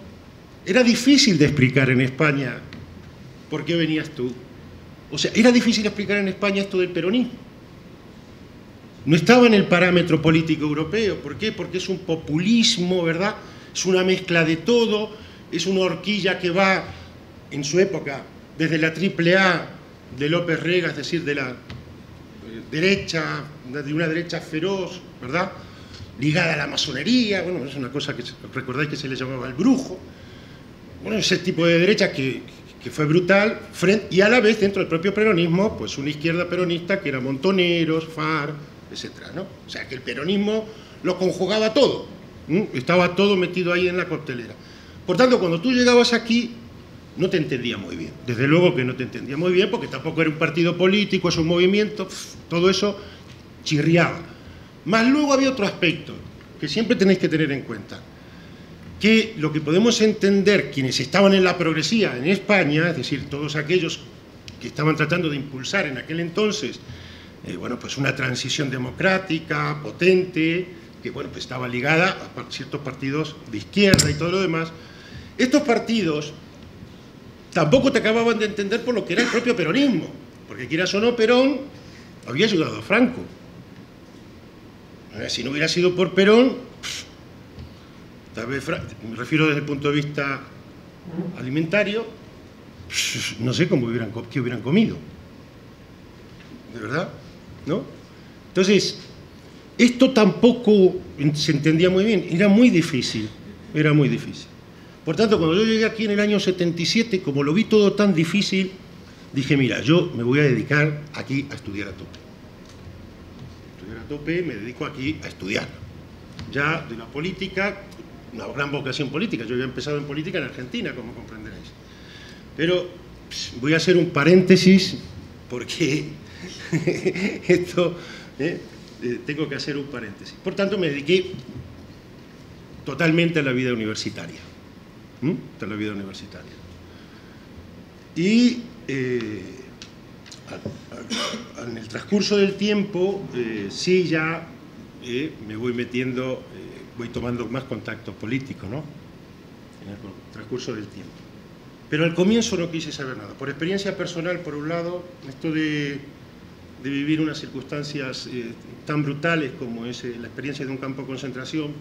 era difícil de explicar en España por qué venías tú. O sea, era difícil explicar en España esto del peronismo. No estaba en el parámetro político europeo. ¿Por qué? Porque es un populismo, ¿verdad? Es una mezcla de todo, es una horquilla que va, en su época, desde la AAA de López Rega, es decir, de la derecha, de una derecha feroz, ¿verdad?, ligada a la masonería. Bueno, es una cosa que recordáis que se le llamaba el brujo. Bueno, ese tipo de derecha que fue brutal, y a la vez, dentro del propio peronismo, pues una izquierda peronista que era Montoneros, FARC, etcétera, ¿no? O sea, que el peronismo lo conjugaba todo. Estaba todo metido ahí en la coctelera. Por tanto, cuando tú llegabas aquí, no te entendía muy bien. Desde luego que no te entendía muy bien, porque tampoco era un partido político, es un movimiento, todo eso chirriaba. Más luego había otro aspecto que siempre tenéis que tener en cuenta, que lo que podemos entender quienes estaban en la progresía en España, es decir, todos aquellos que estaban tratando de impulsar en aquel entonces, bueno, pues una transición democrática, potente, que bueno, pues estaba ligada a ciertos partidos de izquierda y todo lo demás. Estos partidos tampoco te acababan de entender por lo que era el propio peronismo, porque quieras o no, Perón había ayudado a Franco. Si no hubiera sido por Perón, tal vez, me refiero desde el punto de vista alimentario, no sé qué hubieran comido. ¿De verdad? ¿No? Entonces, esto tampoco se entendía muy bien, era muy difícil, era muy difícil. Por tanto, cuando yo llegué aquí en el año 77, como lo vi todo tan difícil, dije, mira, yo me voy a dedicar aquí a estudiar a tope. Estudiar a tope, me dedico aquí a estudiar. Ya de la política, una gran vocación política, yo había empezado en política en Argentina, como comprenderéis. Pero voy a hacer un paréntesis, porque esto, tengo que hacer un paréntesis. Por tanto, me dediqué totalmente a la vida universitaria. A la vida universitaria. Y en el transcurso del tiempo, sí ya me voy metiendo, voy tomando más contacto político, ¿no? En el transcurso del tiempo. Pero al comienzo no quise saber nada. Por experiencia personal, por un lado, esto de vivir unas circunstancias tan brutales como es la experiencia de un campo de concentración,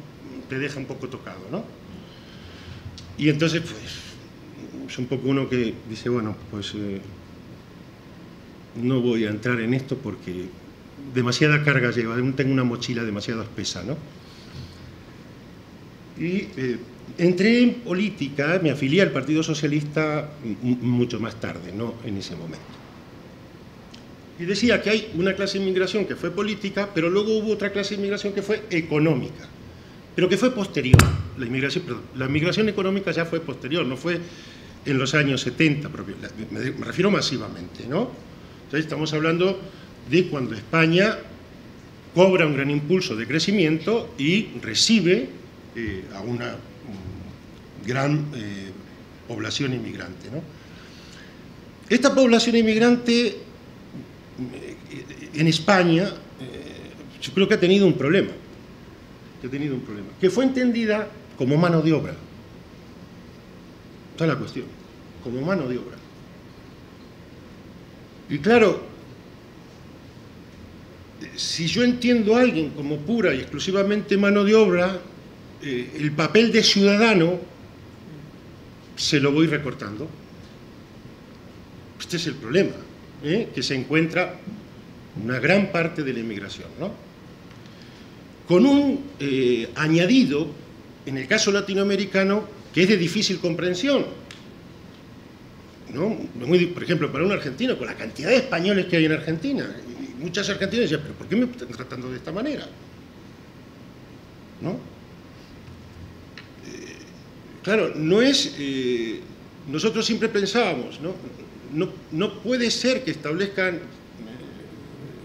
te deja un poco tocado, ¿no? Y entonces, pues, es un poco uno que dice, bueno, pues no voy a entrar en esto porque demasiada carga lleva, tengo una mochila demasiado espesa, ¿no? Y entré en política, me afilié al Partido Socialista mucho más tarde, no en ese momento. Y decía que hay una clase de inmigración que fue política, pero luego hubo otra clase de inmigración que fue económica, pero que fue posterior. La inmigración económica ya fue posterior, no fue en los años 70, me refiero masivamente, ¿no? Entonces estamos hablando de cuando España cobra un gran impulso de crecimiento y recibe a una gran población inmigrante, ¿no? Esta población inmigrante en España yo creo que ha tenido un problema, que fue entendida como mano de obra. Esta es la cuestión, como mano de obra. Y claro, si yo entiendo a alguien como pura y exclusivamente mano de obra, el papel de ciudadano se lo voy recortando. Este es el problema, que se encuentra una gran parte de la inmigración, ¿no? Con un añadido, en el caso latinoamericano, que es de difícil comprensión, ¿no? Por ejemplo, para un argentino, con la cantidad de españoles que hay en Argentina, y muchas argentinas decían, pero ¿por qué me están tratando de esta manera? ¿No? Claro, no es... nosotros siempre pensábamos, no puede ser que establezcan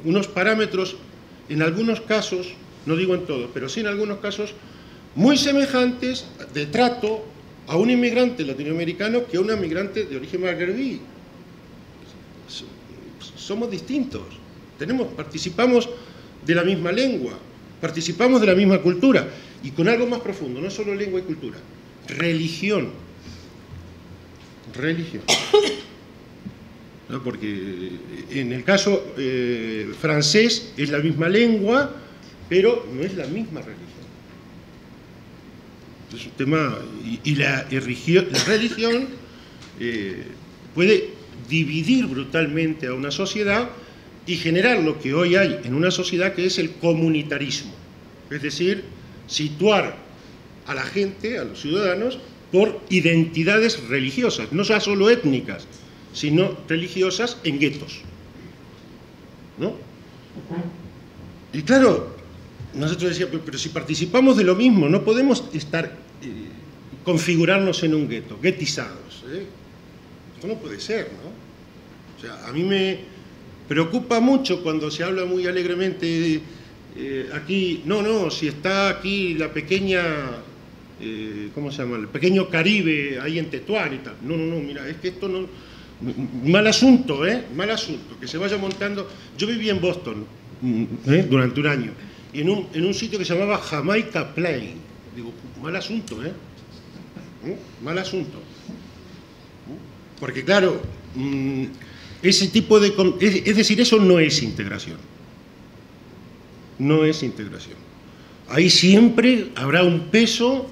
unos parámetros, en algunos casos, no digo en todos, pero sí en algunos casos, muy semejantes de trato a un inmigrante latinoamericano que a un inmigrante de origen magrebí. Somos distintos, participamos de la misma lengua, participamos de la misma cultura, y con algo más profundo, no solo lengua y cultura, religión. ¿No? Porque en el caso francés es la misma lengua, pero no es la misma religión. Es un tema, y la religión puede dividir brutalmente a una sociedad y generar lo que hoy hay en una sociedad, que es el comunitarismo. Es decir, situar a la gente, a los ciudadanos, por identidades religiosas, no ya solo étnicas, sino religiosas en guetos, ¿no? Y claro, nosotros decíamos, pero si participamos de lo mismo, no podemos estar configurarnos en un gueto, guetizados. Esto no puede ser, ¿no? O sea, a mí me preocupa mucho cuando se habla muy alegremente aquí, no, si está aquí la pequeña, ¿cómo se llama? El pequeño Caribe ahí en Tetuán y tal. No, mira, es que esto no... Mal asunto, mal asunto, que se vaya montando. Yo viví en Boston durante un año, y en un sitio que se llamaba Jamaica Plain. Digo, mal asunto, mal asunto. Porque claro, ese tipo de... Es decir, eso no es integración. No es integración. Ahí siempre habrá un peso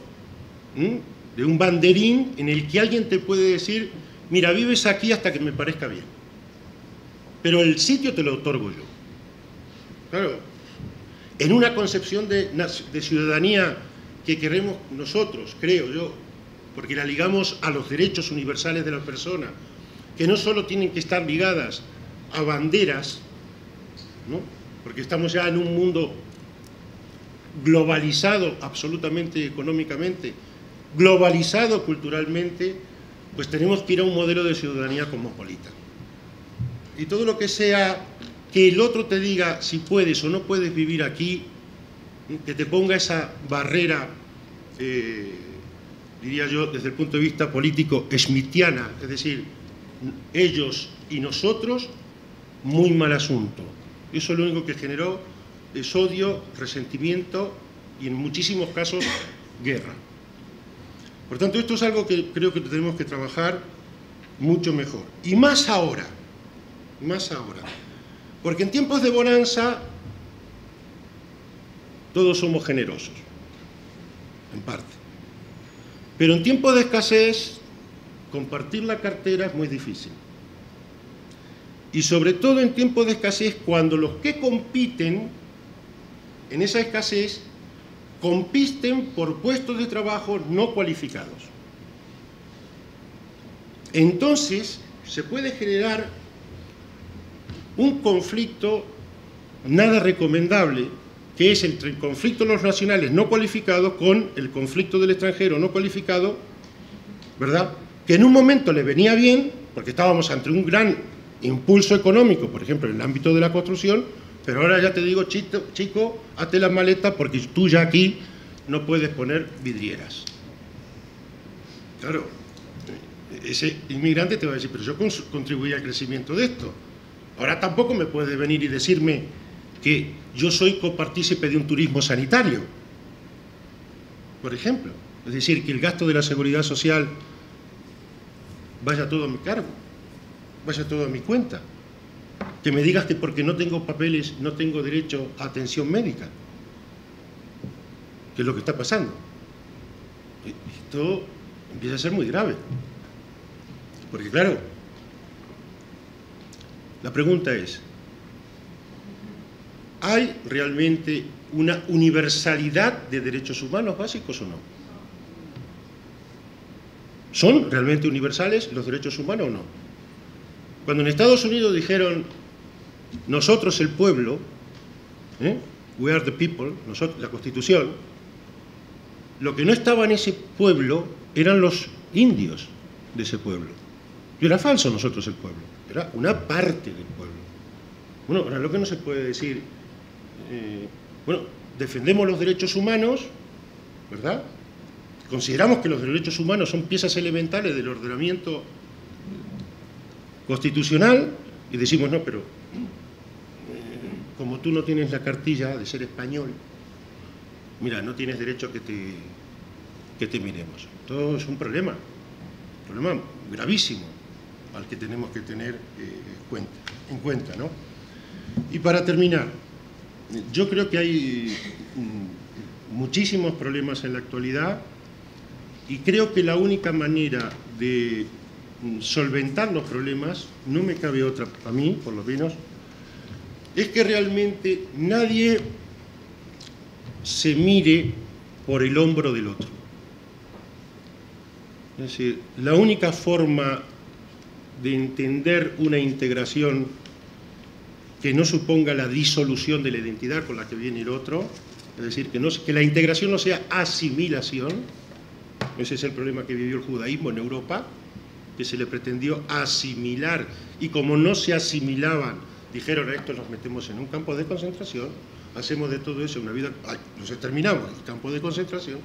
de un banderín en el que alguien te puede decir, mira, vives aquí hasta que me parezca bien, pero el sitio te lo otorgo yo. Claro, en una concepción de ciudadanía que queremos nosotros, creo yo, porque la ligamos a los derechos universales de la persona, que no solo tienen que estar ligadas a banderas, ¿no? Porque estamos ya en un mundo globalizado absolutamente económicamente, globalizado culturalmente, pues tenemos que ir a un modelo de ciudadanía cosmopolita. Y todo lo que sea que el otro te diga si puedes o no puedes vivir aquí, que te ponga esa barrera, diría yo, desde el punto de vista político, schmittiana, es decir, ellos y nosotros, muy mal asunto. Eso lo único que generó es odio, resentimiento y en muchísimos casos guerra. Por tanto, esto es algo que creo que tenemos que trabajar mucho mejor. Y más ahora, porque en tiempos de bonanza todos somos generosos, en parte. Pero en tiempos de escasez, compartir la cartera es muy difícil. Y sobre todo en tiempos de escasez, cuando los que compiten en esa escasez compiten por puestos de trabajo no cualificados. Entonces, se puede generar un conflicto nada recomendable, que es entre el conflicto de los nacionales no cualificados con el conflicto del extranjero no cualificado, ¿verdad? Que en un momento le venía bien, porque estábamos ante un gran impulso económico, por ejemplo, en el ámbito de la construcción, pero ahora ya te digo, chico, hazte las maletas porque tú ya aquí no puedes poner vidrieras. Claro, ese inmigrante te va a decir, pero yo contribuí al crecimiento de esto. Ahora tampoco me puedes venir y decirme que yo soy copartícipe de un turismo sanitario, por ejemplo. Es decir, que el gasto de la seguridad social vaya todo a mi cargo, vaya todo a mi cuenta. Que me digas que porque no tengo papeles no tengo derecho a atención médica, que es lo que está pasando. Esto empieza a ser muy grave, porque claro, la pregunta es, ¿hay realmente una universalidad de derechos humanos básicos o no? ¿Son realmente universales los derechos humanos o no? Cuando en Estados Unidos dijeron, nosotros el pueblo, we are the people, nosotros, la Constitución, lo que no estaba en ese pueblo eran los indios de ese pueblo. Y era falso nosotros el pueblo, era una parte del pueblo. Bueno, ahora lo que no se puede decir, bueno, defendemos los derechos humanos, ¿verdad? Consideramos que los derechos humanos son piezas elementales del ordenamiento constitucional y decimos, no, pero como tú no tienes la cartilla de ser español, mira, no tienes derecho a que te miremos. Esto es un problema gravísimo al que tenemos que tener en cuenta, ¿no? Y para terminar, yo creo que hay muchísimos problemas en la actualidad y creo que la única manera de solventar los problemas, no me cabe otra, a mí por lo menos, es que realmente nadie se mire por el hombro del otro. Es decir, la única forma de entender una integración que no suponga la disolución de la identidad con la que viene el otro, es decir, que la integración no sea asimilación, Ese es el problema que vivió el judaísmo en Europa, que se le pretendió asimilar, y como no se asimilaban, dijeron: estos los metemos en un campo de concentración, hacemos de todo eso una vida, los exterminamos, el campo de concentración.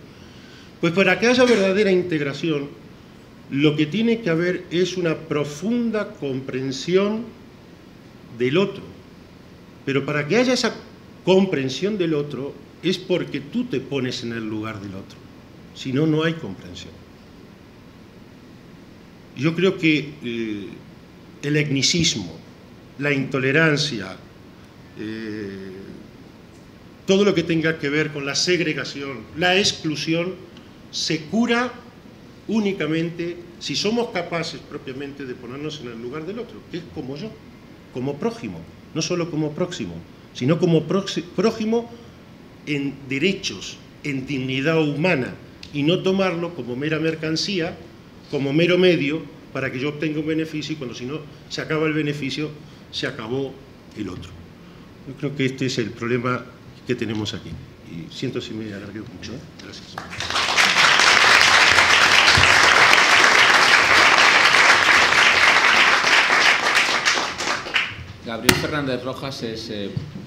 Pues para que haya verdadera integración, lo que tiene que haber es una profunda comprensión del otro. Pero para que haya esa comprensión del otro, es porque tú te pones en el lugar del otro. Si no, no hay comprensión. Yo creo que el etnicismo, la intolerancia, todo lo que tenga que ver con la segregación, la exclusión, se cura únicamente si somos capaces propiamente de ponernos en el lugar del otro, que es como yo, como prójimo, no solo como próximo, sino como prójimo en derechos, en dignidad humana, y no tomarlo como mera mercancía, como mero medio para que yo obtenga un beneficio, y cuando si no se acaba el beneficio, se acabó el otro. Yo creo que este es el problema que tenemos aquí. Y siento si me alargué mucho. Gracias. Gabriel Fernández Rojas es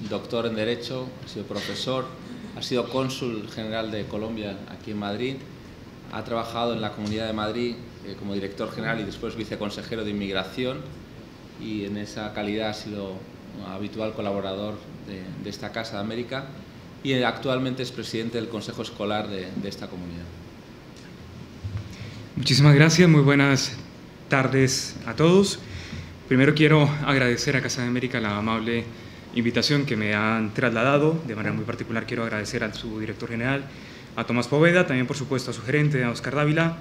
doctor en Derecho, ha sido profesor, ha sido cónsul general de Colombia aquí en Madrid, ha trabajado en la Comunidad de Madrid como director general y después viceconsejero de Inmigración, y en esa calidad ha sido un habitual colaborador de esta Casa de América, y actualmente es presidente del Consejo Escolar de esta comunidad. Muchísimas gracias, muy buenas tardes a todos. Primero quiero agradecer a Casa de América la amable invitación que me han trasladado. De manera muy particular quiero agradecer a su director general, a Tomás Poveda, también por supuesto a su gerente, a Oscar Dávila,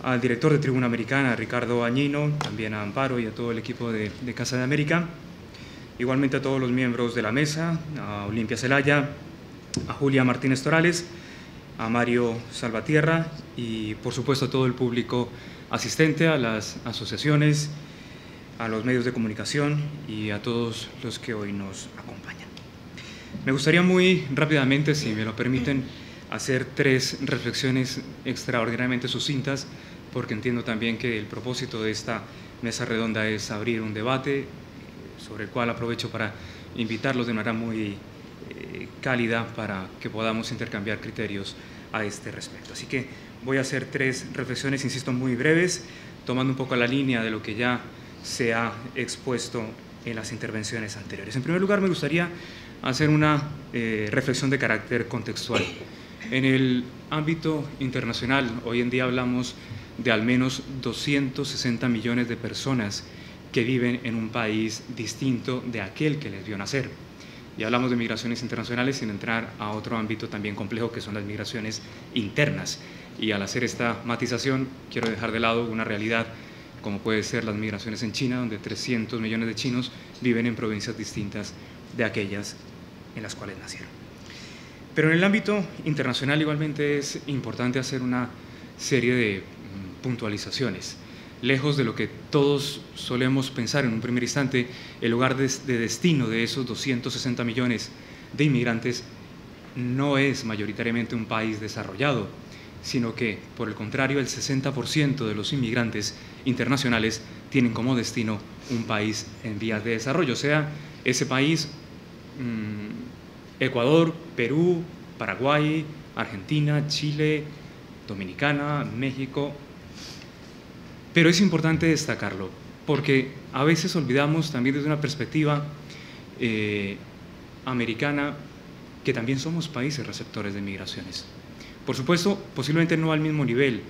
al director de Tribuna Americana, Ricardo Añino, también a Amparo y a todo el equipo de Casa de América. Igualmente a todos los miembros de la mesa, a Olimpia Zelaya, a Julia Martínez Torales, a Mario Salvatierra y por supuesto a todo el público asistente, a las asociaciones, a los medios de comunicación y a todos los que hoy nos acompañan. Me gustaría muy rápidamente, si me lo permiten, hacer 3 reflexiones extraordinariamente sucintas, porque entiendo también que el propósito de esta mesa redonda es abrir un debate sobre el cual aprovecho para invitarlos de manera muy cálida para que podamos intercambiar criterios a este respecto. Así que voy a hacer 3 reflexiones, insisto, muy breves, tomando un poco la línea de lo que ya se ha expuesto en las intervenciones anteriores. En primer lugar, me gustaría hacer una reflexión de carácter contextual. En el ámbito internacional, hoy en día hablamos de al menos 260 millones de personas que viven en un país distinto de aquel que les vio nacer. Y hablamos de migraciones internacionales sin entrar a otro ámbito también complejo, que son las migraciones internas. Y al hacer esta matización, quiero dejar de lado una realidad como puede ser las migraciones en China, donde 300 millones de chinos viven en provincias distintas de aquellas en las cuales nacieron. Pero en el ámbito internacional igualmente es importante hacer una serie de puntualizaciones. Lejos de lo que todos solemos pensar en un primer instante, el lugar de destino de esos 260 millones de inmigrantes no es mayoritariamente un país desarrollado, sino que, por el contrario, el 60% de los inmigrantes internacionales tienen como destino un país en vías de desarrollo, o sea, ese país, Ecuador, Perú, Paraguay, Argentina, Chile, Dominicana, México. Pero es importante destacarlo, porque a veces olvidamos también desde una perspectiva americana que también somos países receptores de migraciones. Por supuesto, posiblemente no al mismo nivel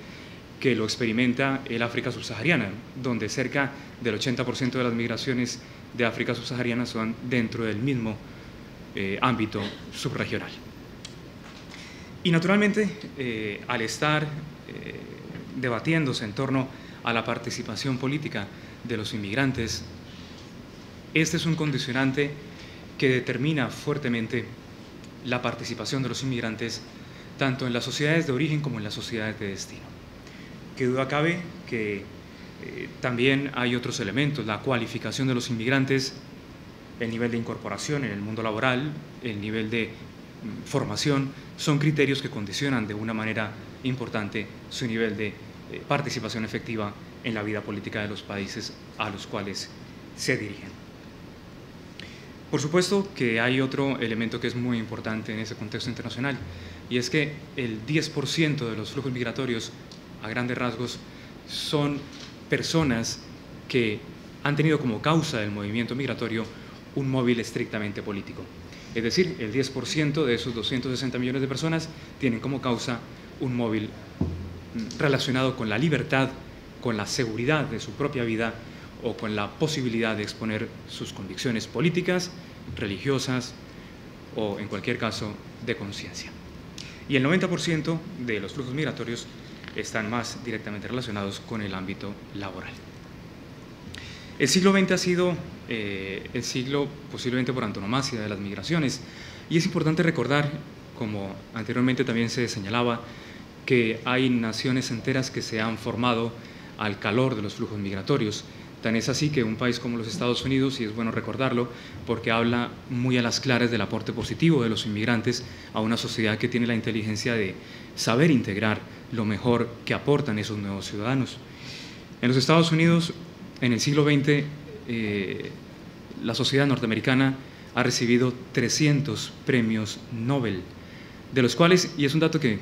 que lo experimenta el África subsahariana, donde cerca del 80% de las migraciones de África subsahariana son dentro del mismo ámbito subregional. Y naturalmente, al estar debatiéndose en torno a la participación política de los inmigrantes, este es un condicionante que determina fuertemente la participación de los inmigrantes tanto en las sociedades de origen como en las sociedades de destino. Qué duda cabe que también hay otros elementos, la cualificación de los inmigrantes, el nivel de incorporación en el mundo laboral, el nivel de formación, son criterios que condicionan de una manera importante su nivel de participación efectiva en la vida política de los países a los cuales se dirigen. Por supuesto que hay otro elemento que es muy importante en ese contexto internacional, y es que el 10% de los flujos migratorios, a grandes rasgos, son personas que han tenido como causa del movimiento migratorio un móvil estrictamente político. Es decir, el 10% de esos 260 millones de personas tienen como causa un móvil relacionado con la libertad, con la seguridad de su propia vida o con la posibilidad de exponer sus convicciones políticas, religiosas o, en cualquier caso, de conciencia. Y el 90% de los flujos migratorios están más directamente relacionados con el ámbito laboral. El siglo XX ha sido el siglo posiblemente por antonomasia de las migraciones, y es importante recordar, como anteriormente también se señalaba, que hay naciones enteras que se han formado al calor de los flujos migratorios. Tan es así que un país como los Estados Unidos, y es bueno recordarlo, porque habla muy a las claras del aporte positivo de los inmigrantes a una sociedad que tiene la inteligencia de saber integrar lo mejor que aportan esos nuevos ciudadanos. En los Estados Unidos, en el siglo XX, la sociedad norteamericana ha recibido 300 premios Nobel, de los cuales, y es un dato que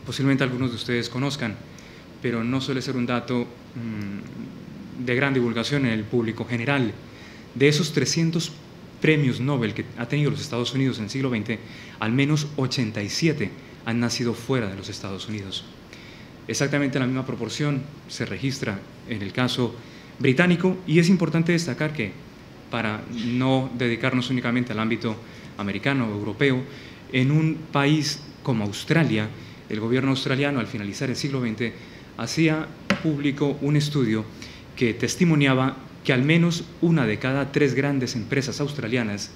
posiblemente algunos de ustedes conozcan, pero no suele ser un dato de gran divulgación en el público general. De esos 300 premios Nobel que ha tenido los Estados Unidos en el siglo XX, al menos 87 han nacido fuera de los Estados Unidos. Exactamente la misma proporción se registra en el caso británico, y es importante destacar que, para no dedicarnos únicamente al ámbito americano o europeo, en un país como Australia, el gobierno australiano, al finalizar el siglo XX, hacía público un estudio que testimoniaba que al menos una de cada 3 grandes empresas australianas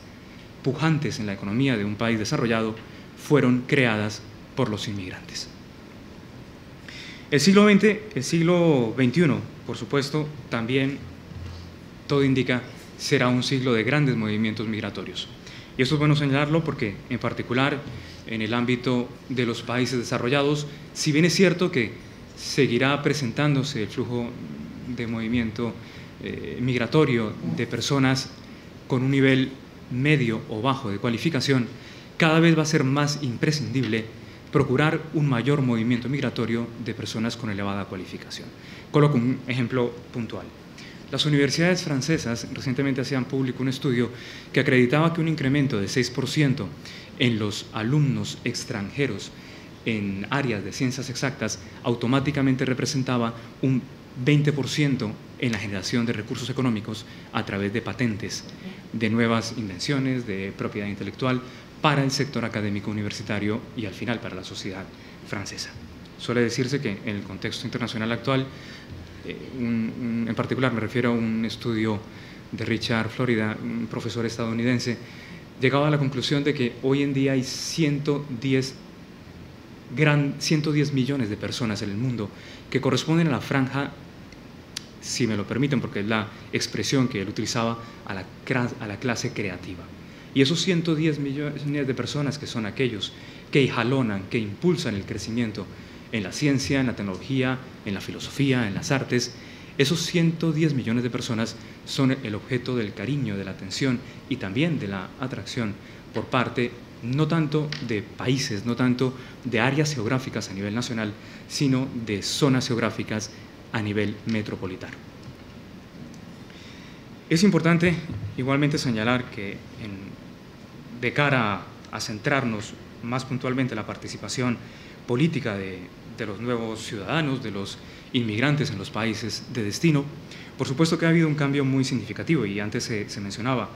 pujantes en la economía de un país desarrollado fueron creadas por los inmigrantes. El siglo XX, el siglo XXI, por supuesto, también todo indica será un siglo de grandes movimientos migratorios. Y esto es bueno señalarlo porque, en particular, en el ámbito de los países desarrollados, si bien es cierto que seguirá presentándose el flujo de movimiento migratorio de personas con un nivel medio o bajo de cualificación, cada vez va a ser más imprescindible procurar un mayor movimiento migratorio de personas con elevada cualificación. Coloco un ejemplo puntual. Las universidades francesas recientemente hacían público un estudio que acreditaba que un incremento de 6% en los alumnos extranjeros en áreas de ciencias exactas automáticamente representaba un 20% en la generación de recursos económicos a través de patentes, de nuevas invenciones, de propiedad intelectual para el sector académico universitario y al final para la sociedad francesa. Suele decirse que en el contexto internacional actual, en particular me refiero a un estudio de Richard Florida, un profesor estadounidense, llegaba a la conclusión de que hoy en día hay 110 millones de personas en el mundo que corresponden a la franja, si me lo permiten, porque es la expresión que él utilizaba, a la clase creativa. Y esos 110 millones de personas, que son aquellos que jalonan, que impulsan el crecimiento en la ciencia, en la tecnología, en la filosofía, en las artes, esos 110 millones de personas son el objeto del cariño, de la atención y también de la atracción por parte no tanto de países, no tanto de áreas geográficas a nivel nacional, sino de zonas geográficas a nivel metropolitano. Es importante igualmente señalar que de cara a centrarnos más puntualmente en la participación política de los nuevos ciudadanos, de los inmigrantes en los países de destino, por supuesto que ha habido un cambio muy significativo, y antes se mencionaba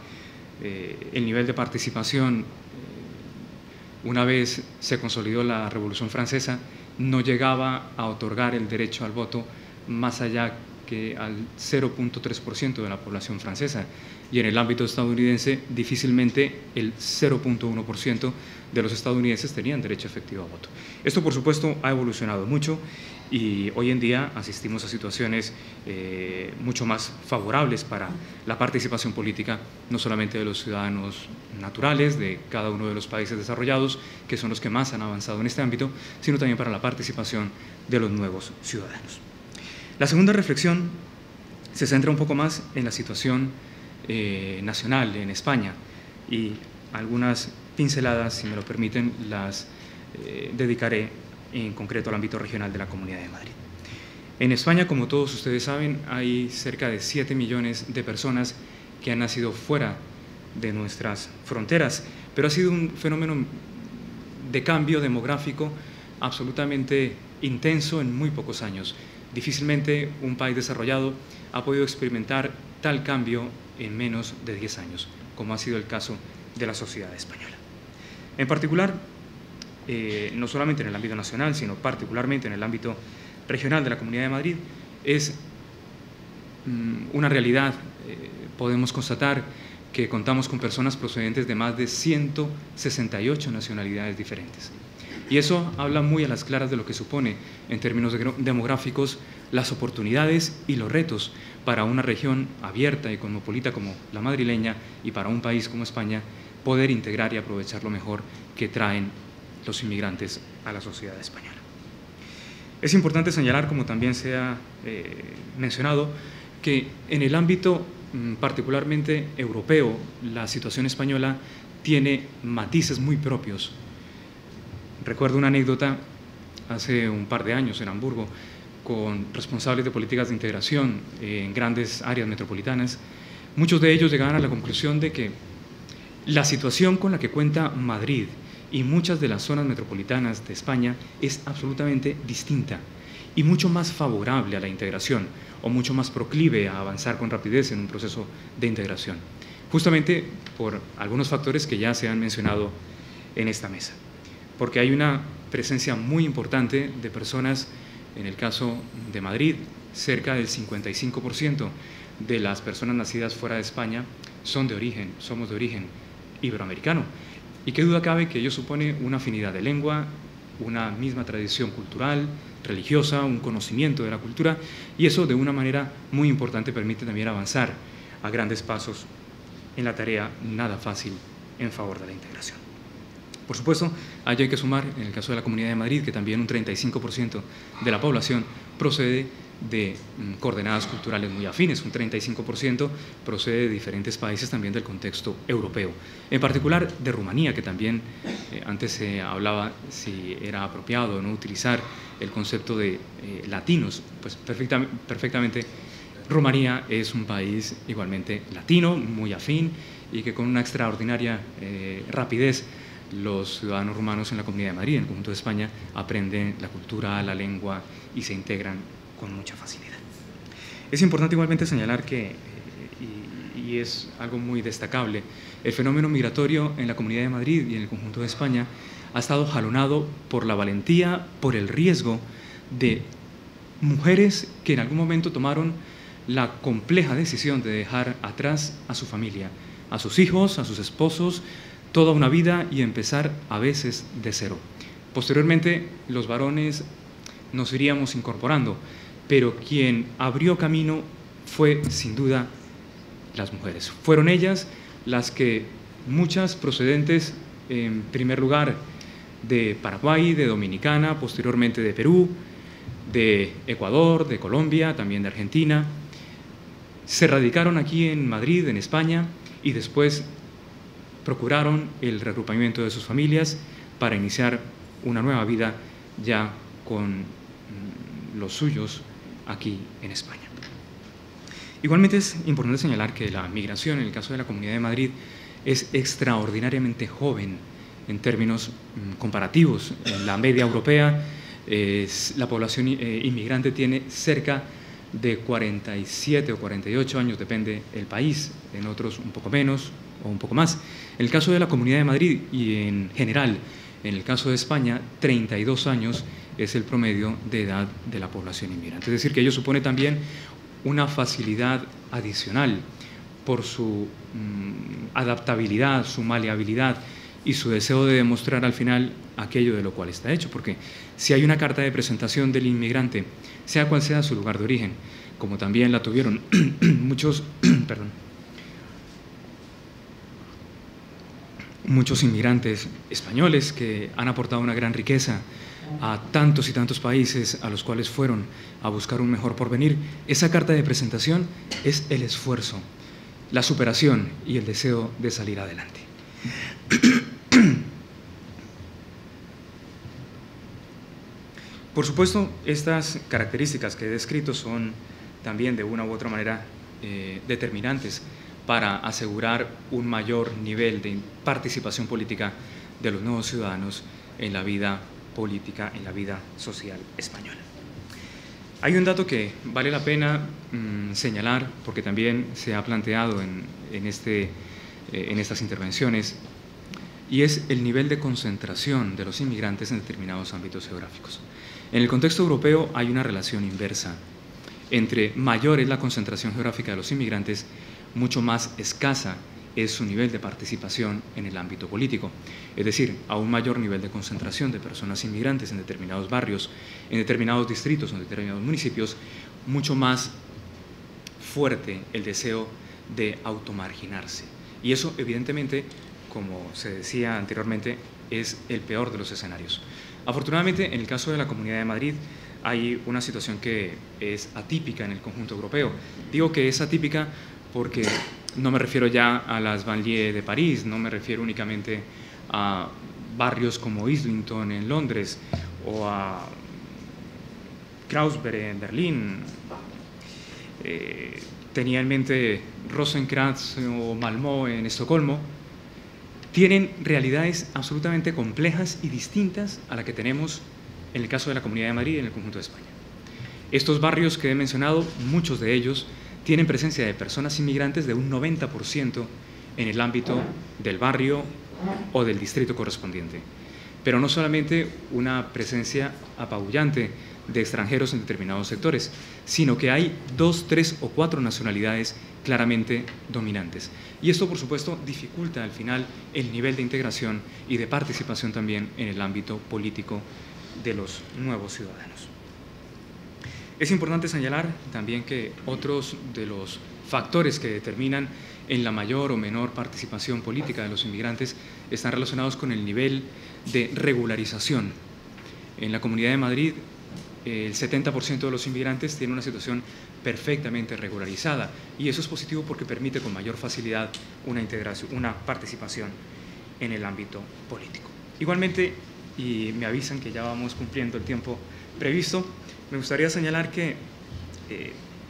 el nivel de participación. Una vez se consolidó la Revolución Francesa, no llegaba a otorgar el derecho al voto más allá que al 0.3% de la población francesa, y en el ámbito estadounidense difícilmente el 0.1% de los estadounidenses tenían derecho efectivo a voto. Esto, por supuesto, ha evolucionado mucho y hoy en día asistimos a situaciones mucho más favorables para la participación política, no solamente de los ciudadanos naturales de cada uno de los países desarrollados, que son los que más han avanzado en este ámbito, sino también para la participación de los nuevos ciudadanos. La segunda reflexión se centra un poco más en la situación nacional en España, y algunas pinceladas, si me lo permiten, las dedicaré en concreto al ámbito regional de la Comunidad de Madrid. En España, como todos ustedes saben, hay cerca de 7 millones de personas que han nacido fuera de nuestras fronteras, pero ha sido un fenómeno de cambio demográfico absolutamente intenso en muy pocos años. Difícilmente un país desarrollado ha podido experimentar tal cambio en menos de 10 años, como ha sido el caso de la sociedad española. En particular, no solamente en el ámbito nacional, sino particularmente en el ámbito regional de la Comunidad de Madrid, es una realidad. Podemos constatar que contamos con personas procedentes de más de 168 nacionalidades diferentes. Y eso habla muy a las claras de lo que supone, en términos demográficos, las oportunidades y los retos para una región abierta y cosmopolita como la madrileña, y para un país como España, poder integrar y aprovechar lo mejor que traen los inmigrantes a la sociedad española. Es importante señalar, como también se ha mencionado, que en el ámbito particularmente europeo, la situación española tiene matices muy propios. Recuerdo una anécdota hace un par de años en Hamburgo, con responsables de políticas de integración en grandes áreas metropolitanas. Muchos de ellos llegaban a la conclusión de que la situación con la que cuenta Madrid y muchas de las zonas metropolitanas de España es absolutamente distinta y mucho más favorable a la integración, o mucho más proclive a avanzar con rapidez en un proceso de integración, justamente por algunos factores que ya se han mencionado en esta mesa. Porque hay una presencia muy importante de personas, en el caso de Madrid, cerca del 55% de las personas nacidas fuera de España somos de origen iberoamericano. Y qué duda cabe que ello supone una afinidad de lengua, una misma tradición cultural, religiosa, un conocimiento de la cultura, y eso de una manera muy importante permite también avanzar a grandes pasos en la tarea nada fácil en favor de la integración. Por supuesto, allí hay que sumar, en el caso de la Comunidad de Madrid, que también un 35% de la población procede de coordenadas culturales muy afines, un 35% procede de diferentes países también del contexto europeo, en particular de Rumanía, que también antes se hablaba si era apropiado o no utilizar el concepto de latinos. Pues perfectamente Rumanía es un país igualmente latino, muy afín, y que con una extraordinaria rapidez los ciudadanos rumanos en la Comunidad de Madrid, en el conjunto de España, aprenden la cultura, la lengua y se integran con mucha facilidad. Es importante igualmente señalar que, y es algo muy destacable, el fenómeno migratorio en la Comunidad de Madrid y en el conjunto de España ha estado jalonado por la valentía, por el riesgo de mujeres que en algún momento tomaron la compleja decisión de dejar atrás a su familia, a sus hijos, a sus esposos, toda una vida, y empezar a veces de cero. Posteriormente, los varones nos iríamos incorporando, pero quien abrió camino fue, sin duda, las mujeres. Fueron ellas las que, muchas procedentes, en primer lugar, de Paraguay, de Dominicana, posteriormente de Perú, de Ecuador, de Colombia, también de Argentina, se radicaron aquí en Madrid, en España, y después procuraron el reagrupamiento de sus familias para iniciar una nueva vida ya con los suyos aquí en España. Igualmente es importante señalar que la migración, en el caso de la Comunidad de Madrid, es extraordinariamente joven en términos comparativos. En la media europea, la población inmigrante tiene cerca de 47 o 48 años, depende del país, en otros un poco menos o un poco más. En el caso de la Comunidad de Madrid y en general, en el caso de España, 32 años es el promedio de edad de la población inmigrante. Es decir, que ello supone también una facilidad adicional por su adaptabilidad, su maleabilidad y su deseo de demostrar al final aquello de lo cual está hecho, porque si hay una carta de presentación del inmigrante, sea cual sea su lugar de origen, como también la tuvieron muchos inmigrantes españoles que han aportado una gran riqueza a tantos y tantos países a los cuales fueron a buscar un mejor porvenir, esa carta de presentación es el esfuerzo, la superación y el deseo de salir adelante. Por supuesto, estas características que he descrito son también de una u otra manera determinantes para asegurar un mayor nivel de participación política de los nuevos ciudadanos en la vida política, en la vida social española. Hay un dato que vale la pena señalar, porque también se ha planteado en estas intervenciones, y es el nivel de concentración de los inmigrantes en determinados ámbitos geográficos. En el contexto europeo hay una relación inversa. Entre mayor es la concentración geográfica de los inmigrantes, mucho más escasa es su nivel de participación en el ámbito político. Es decir, a un mayor nivel de concentración de personas inmigrantes en determinados barrios, en determinados distritos, en determinados municipios, mucho más fuerte el deseo de automarginarse. Y eso, evidentemente, como se decía anteriormente, es el peor de los escenarios. Afortunadamente, en el caso de la Comunidad de Madrid, hay una situación que es atípica en el conjunto europeo. Digo que es atípica porque no me refiero ya a las banlieues de París, no me refiero únicamente a barrios como Islington en Londres o a Kreuzberg en Berlín. Tenía en mente Rosenkrantz o Malmö en Estocolmo. Tienen realidades absolutamente complejas y distintas a la que tenemos en el caso de la Comunidad de Madrid y en el conjunto de España. Estos barrios que he mencionado, muchos de ellos tienen presencia de personas inmigrantes de un 90% en el ámbito del barrio o del distrito correspondiente. Pero no solamente una presencia apabullante de extranjeros en determinados sectores, sino que hay 2, 3 o 4 nacionalidades claramente dominantes. Y esto, por supuesto, dificulta al final el nivel de integración y de participación también en el ámbito político de los nuevos ciudadanos. Es importante señalar también que otros de los factores que determinan en la mayor o menor participación política de los inmigrantes están relacionados con el nivel de regularización. En la Comunidad de Madrid, el 70% de los inmigrantes tiene una situación perfectamente regularizada, y eso es positivo porque permite con mayor facilidad una integración, una participación en el ámbito político. Igualmente, y me avisan que ya vamos cumpliendo el tiempo previsto, me gustaría señalar que,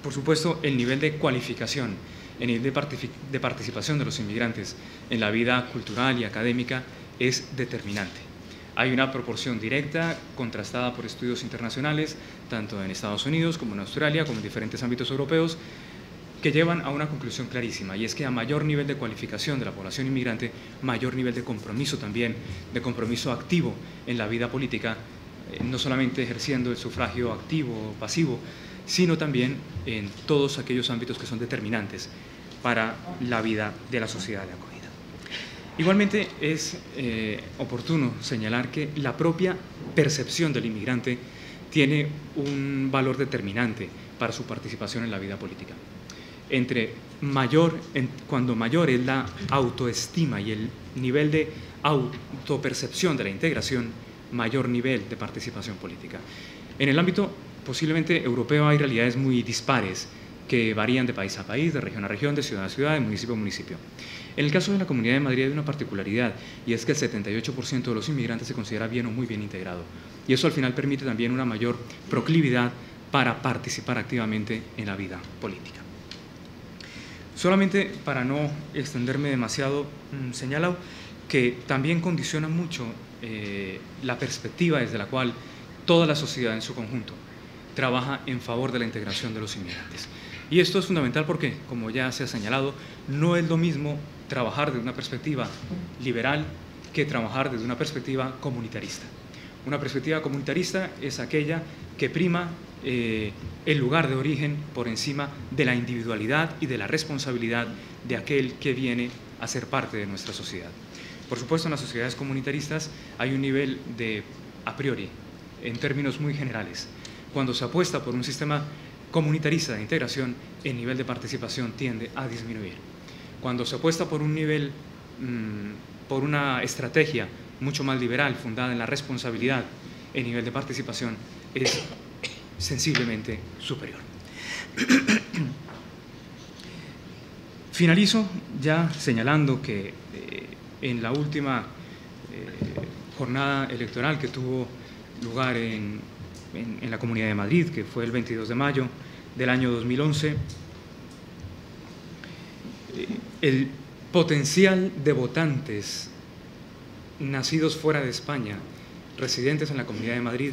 por supuesto, el nivel de cualificación, el nivel de participación de los inmigrantes en la vida cultural y académica es determinante. Hay una proporción directa, contrastada por estudios internacionales, tanto en Estados Unidos como en Australia, como en diferentes ámbitos europeos, que llevan a una conclusión clarísima, y es que a mayor nivel de cualificación de la población inmigrante, mayor nivel de compromiso también, de compromiso activo en la vida política, no solamente ejerciendo el sufragio activo o pasivo, sino también en todos aquellos ámbitos que son determinantes para la vida de la sociedad de acogida. Igualmente es oportuno señalar que la propia percepción del inmigrante tiene un valor determinante para su participación en la vida política. Cuando mayor es la autoestima y el nivel de autopercepción de la integración, mayor nivel de participación política. En el ámbito posiblemente europeo hay realidades muy dispares que varían de país a país, de región a región, de ciudad a ciudad, de municipio a municipio. En el caso de la Comunidad de Madrid hay una particularidad, y es que el 78% de los inmigrantes se considera bien o muy bien integrado, y eso al final permite también una mayor proclividad para participar activamente en la vida política. Solamente para no extenderme demasiado, señalo que también condiciona mucho la perspectiva desde la cual toda la sociedad en su conjunto trabaja en favor de la integración de los inmigrantes. Y esto es fundamental porque, como ya se ha señalado, no es lo mismo trabajar desde una perspectiva liberal que trabajar desde una perspectiva comunitarista. Una perspectiva comunitarista es aquella que prima el lugar de origen por encima de la individualidad y de la responsabilidad de aquel que viene a ser parte de nuestra sociedad. Por supuesto, en las sociedades comunitaristas hay un nivel de a priori, en términos muy generales. Cuando se apuesta por un sistema comunitarista de integración, el nivel de participación tiende a disminuir. Cuando se apuesta por un nivel, por una estrategia mucho más liberal, fundada en la responsabilidad, el nivel de participación es sensiblemente superior. Finalizo ya señalando que en la última jornada electoral que tuvo lugar en la Comunidad de Madrid, que fue el 22 de mayo del año 2011, el potencial de votantes nacidos fuera de España, residentes en la Comunidad de Madrid,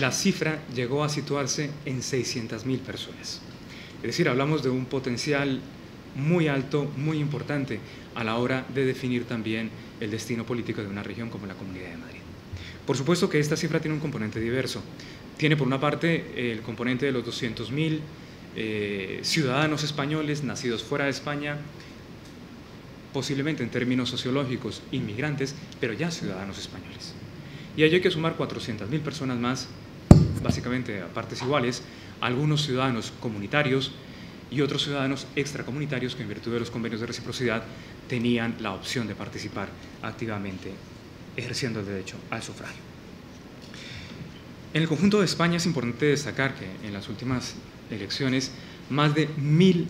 la cifra llegó a situarse en 600.000 personas. Es decir, hablamos de un potencial muy alto, muy importante a la hora de definir también el destino político de una región como la Comunidad de Madrid. Por supuesto que esta cifra tiene un componente diverso. Tiene por una parte el componente de los 200.000 ciudadanos españoles nacidos fuera de España, posiblemente en términos sociológicos inmigrantes, pero ya ciudadanos españoles. Y ahí hay que sumar 400.000 personas más, básicamente a partes iguales, algunos ciudadanos comunitarios y otros ciudadanos extracomunitarios que en virtud de los convenios de reciprocidad tenían la opción de participar activamente ejerciendo el derecho al sufragio. En el conjunto de España es importante destacar que en las últimas elecciones más de 1.000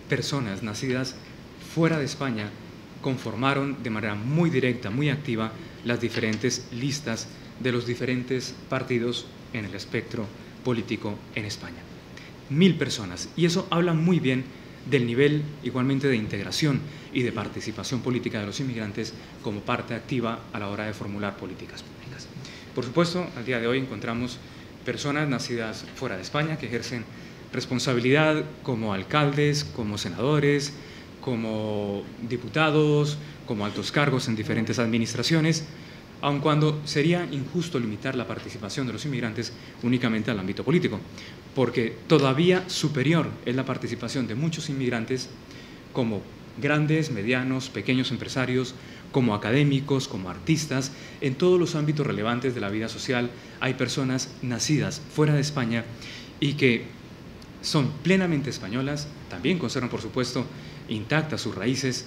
personas nacidas fuera de España conformaron de manera muy directa, muy activa, las diferentes listas de los diferentes partidos en el espectro político en España. 1.000 personas, y eso habla muy bien del nivel igualmente de integración y de participación política de los inmigrantes como parte activa a la hora de formular políticas públicas. Por supuesto, al día de hoy encontramos personas nacidas fuera de España que ejercen responsabilidad como alcaldes, como senadores, como diputados, como altos cargos en diferentes administraciones, aun cuando sería injusto limitar la participación de los inmigrantes únicamente al ámbito político, porque todavía superior es la participación de muchos inmigrantes como grandes, medianos, pequeños empresarios, como académicos, como artistas, en todos los ámbitos relevantes de la vida social. Hay personas nacidas fuera de España y que son plenamente españolas, también conservan, por supuesto, intactas sus raíces,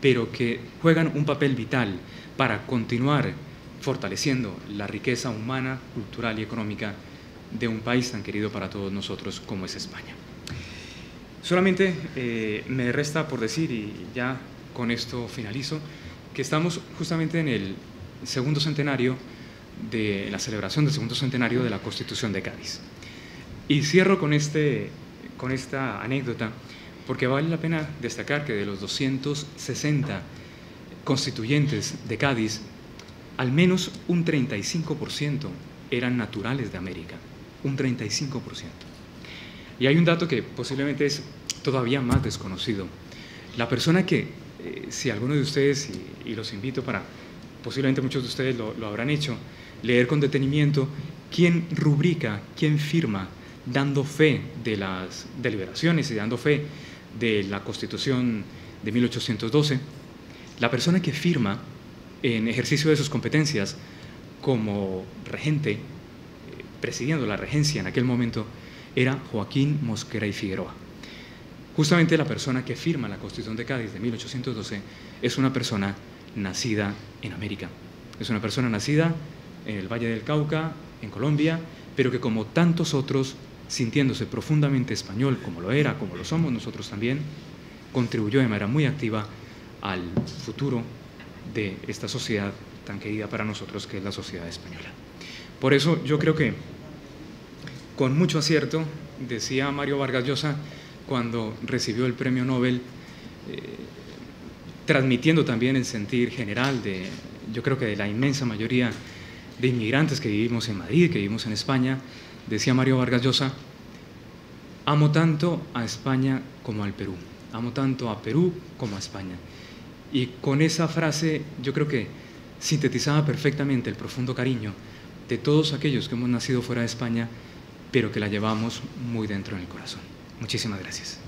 pero que juegan un papel vital para continuar fortaleciendo la riqueza humana, cultural y económica de un país tan querido para todos nosotros como es España. Solamente me resta por decir, y ya con esto finalizo, que estamos justamente en el segundo centenario de la celebración del segundo centenario de la Constitución de Cádiz. Y cierro con esta anécdota, porque vale la pena destacar que de los 260 constituyentes de Cádiz, al menos un 35% eran naturales de América, un 35%. Y hay un dato que posiblemente es todavía más desconocido. La persona que, si alguno de ustedes, y los invito para, posiblemente muchos de ustedes lo habrán hecho, leer con detenimiento, quién rubrica, quién firma, dando fe de las deliberaciones y dando fe de la Constitución de 1812, la persona que firma en ejercicio de sus competencias como regente, presidiendo la regencia en aquel momento, era Joaquín Mosquera y Figueroa. Justamente la persona que firma la Constitución de Cádiz de 1812 es una persona nacida en América. Es una persona nacida en el Valle del Cauca, en Colombia, pero que como tantos otros, sintiéndose profundamente español, como lo era, como lo somos nosotros también, contribuyó de manera muy activa al futuro de esta sociedad tan querida para nosotros, que es la sociedad española. Por eso yo creo que, con mucho acierto, decía Mario Vargas Llosa cuando recibió el premio Nobel, transmitiendo también el sentir general de, yo creo que de la inmensa mayoría de inmigrantes que vivimos en Madrid, que vivimos en España, decía Mario Vargas Llosa: amo tanto a España como al Perú, amo tanto a Perú como a España. Y con esa frase yo creo que sintetizaba perfectamente el profundo cariño de todos aquellos que hemos nacido fuera de España pero que la llevamos muy dentro en el corazón. Muchísimas gracias.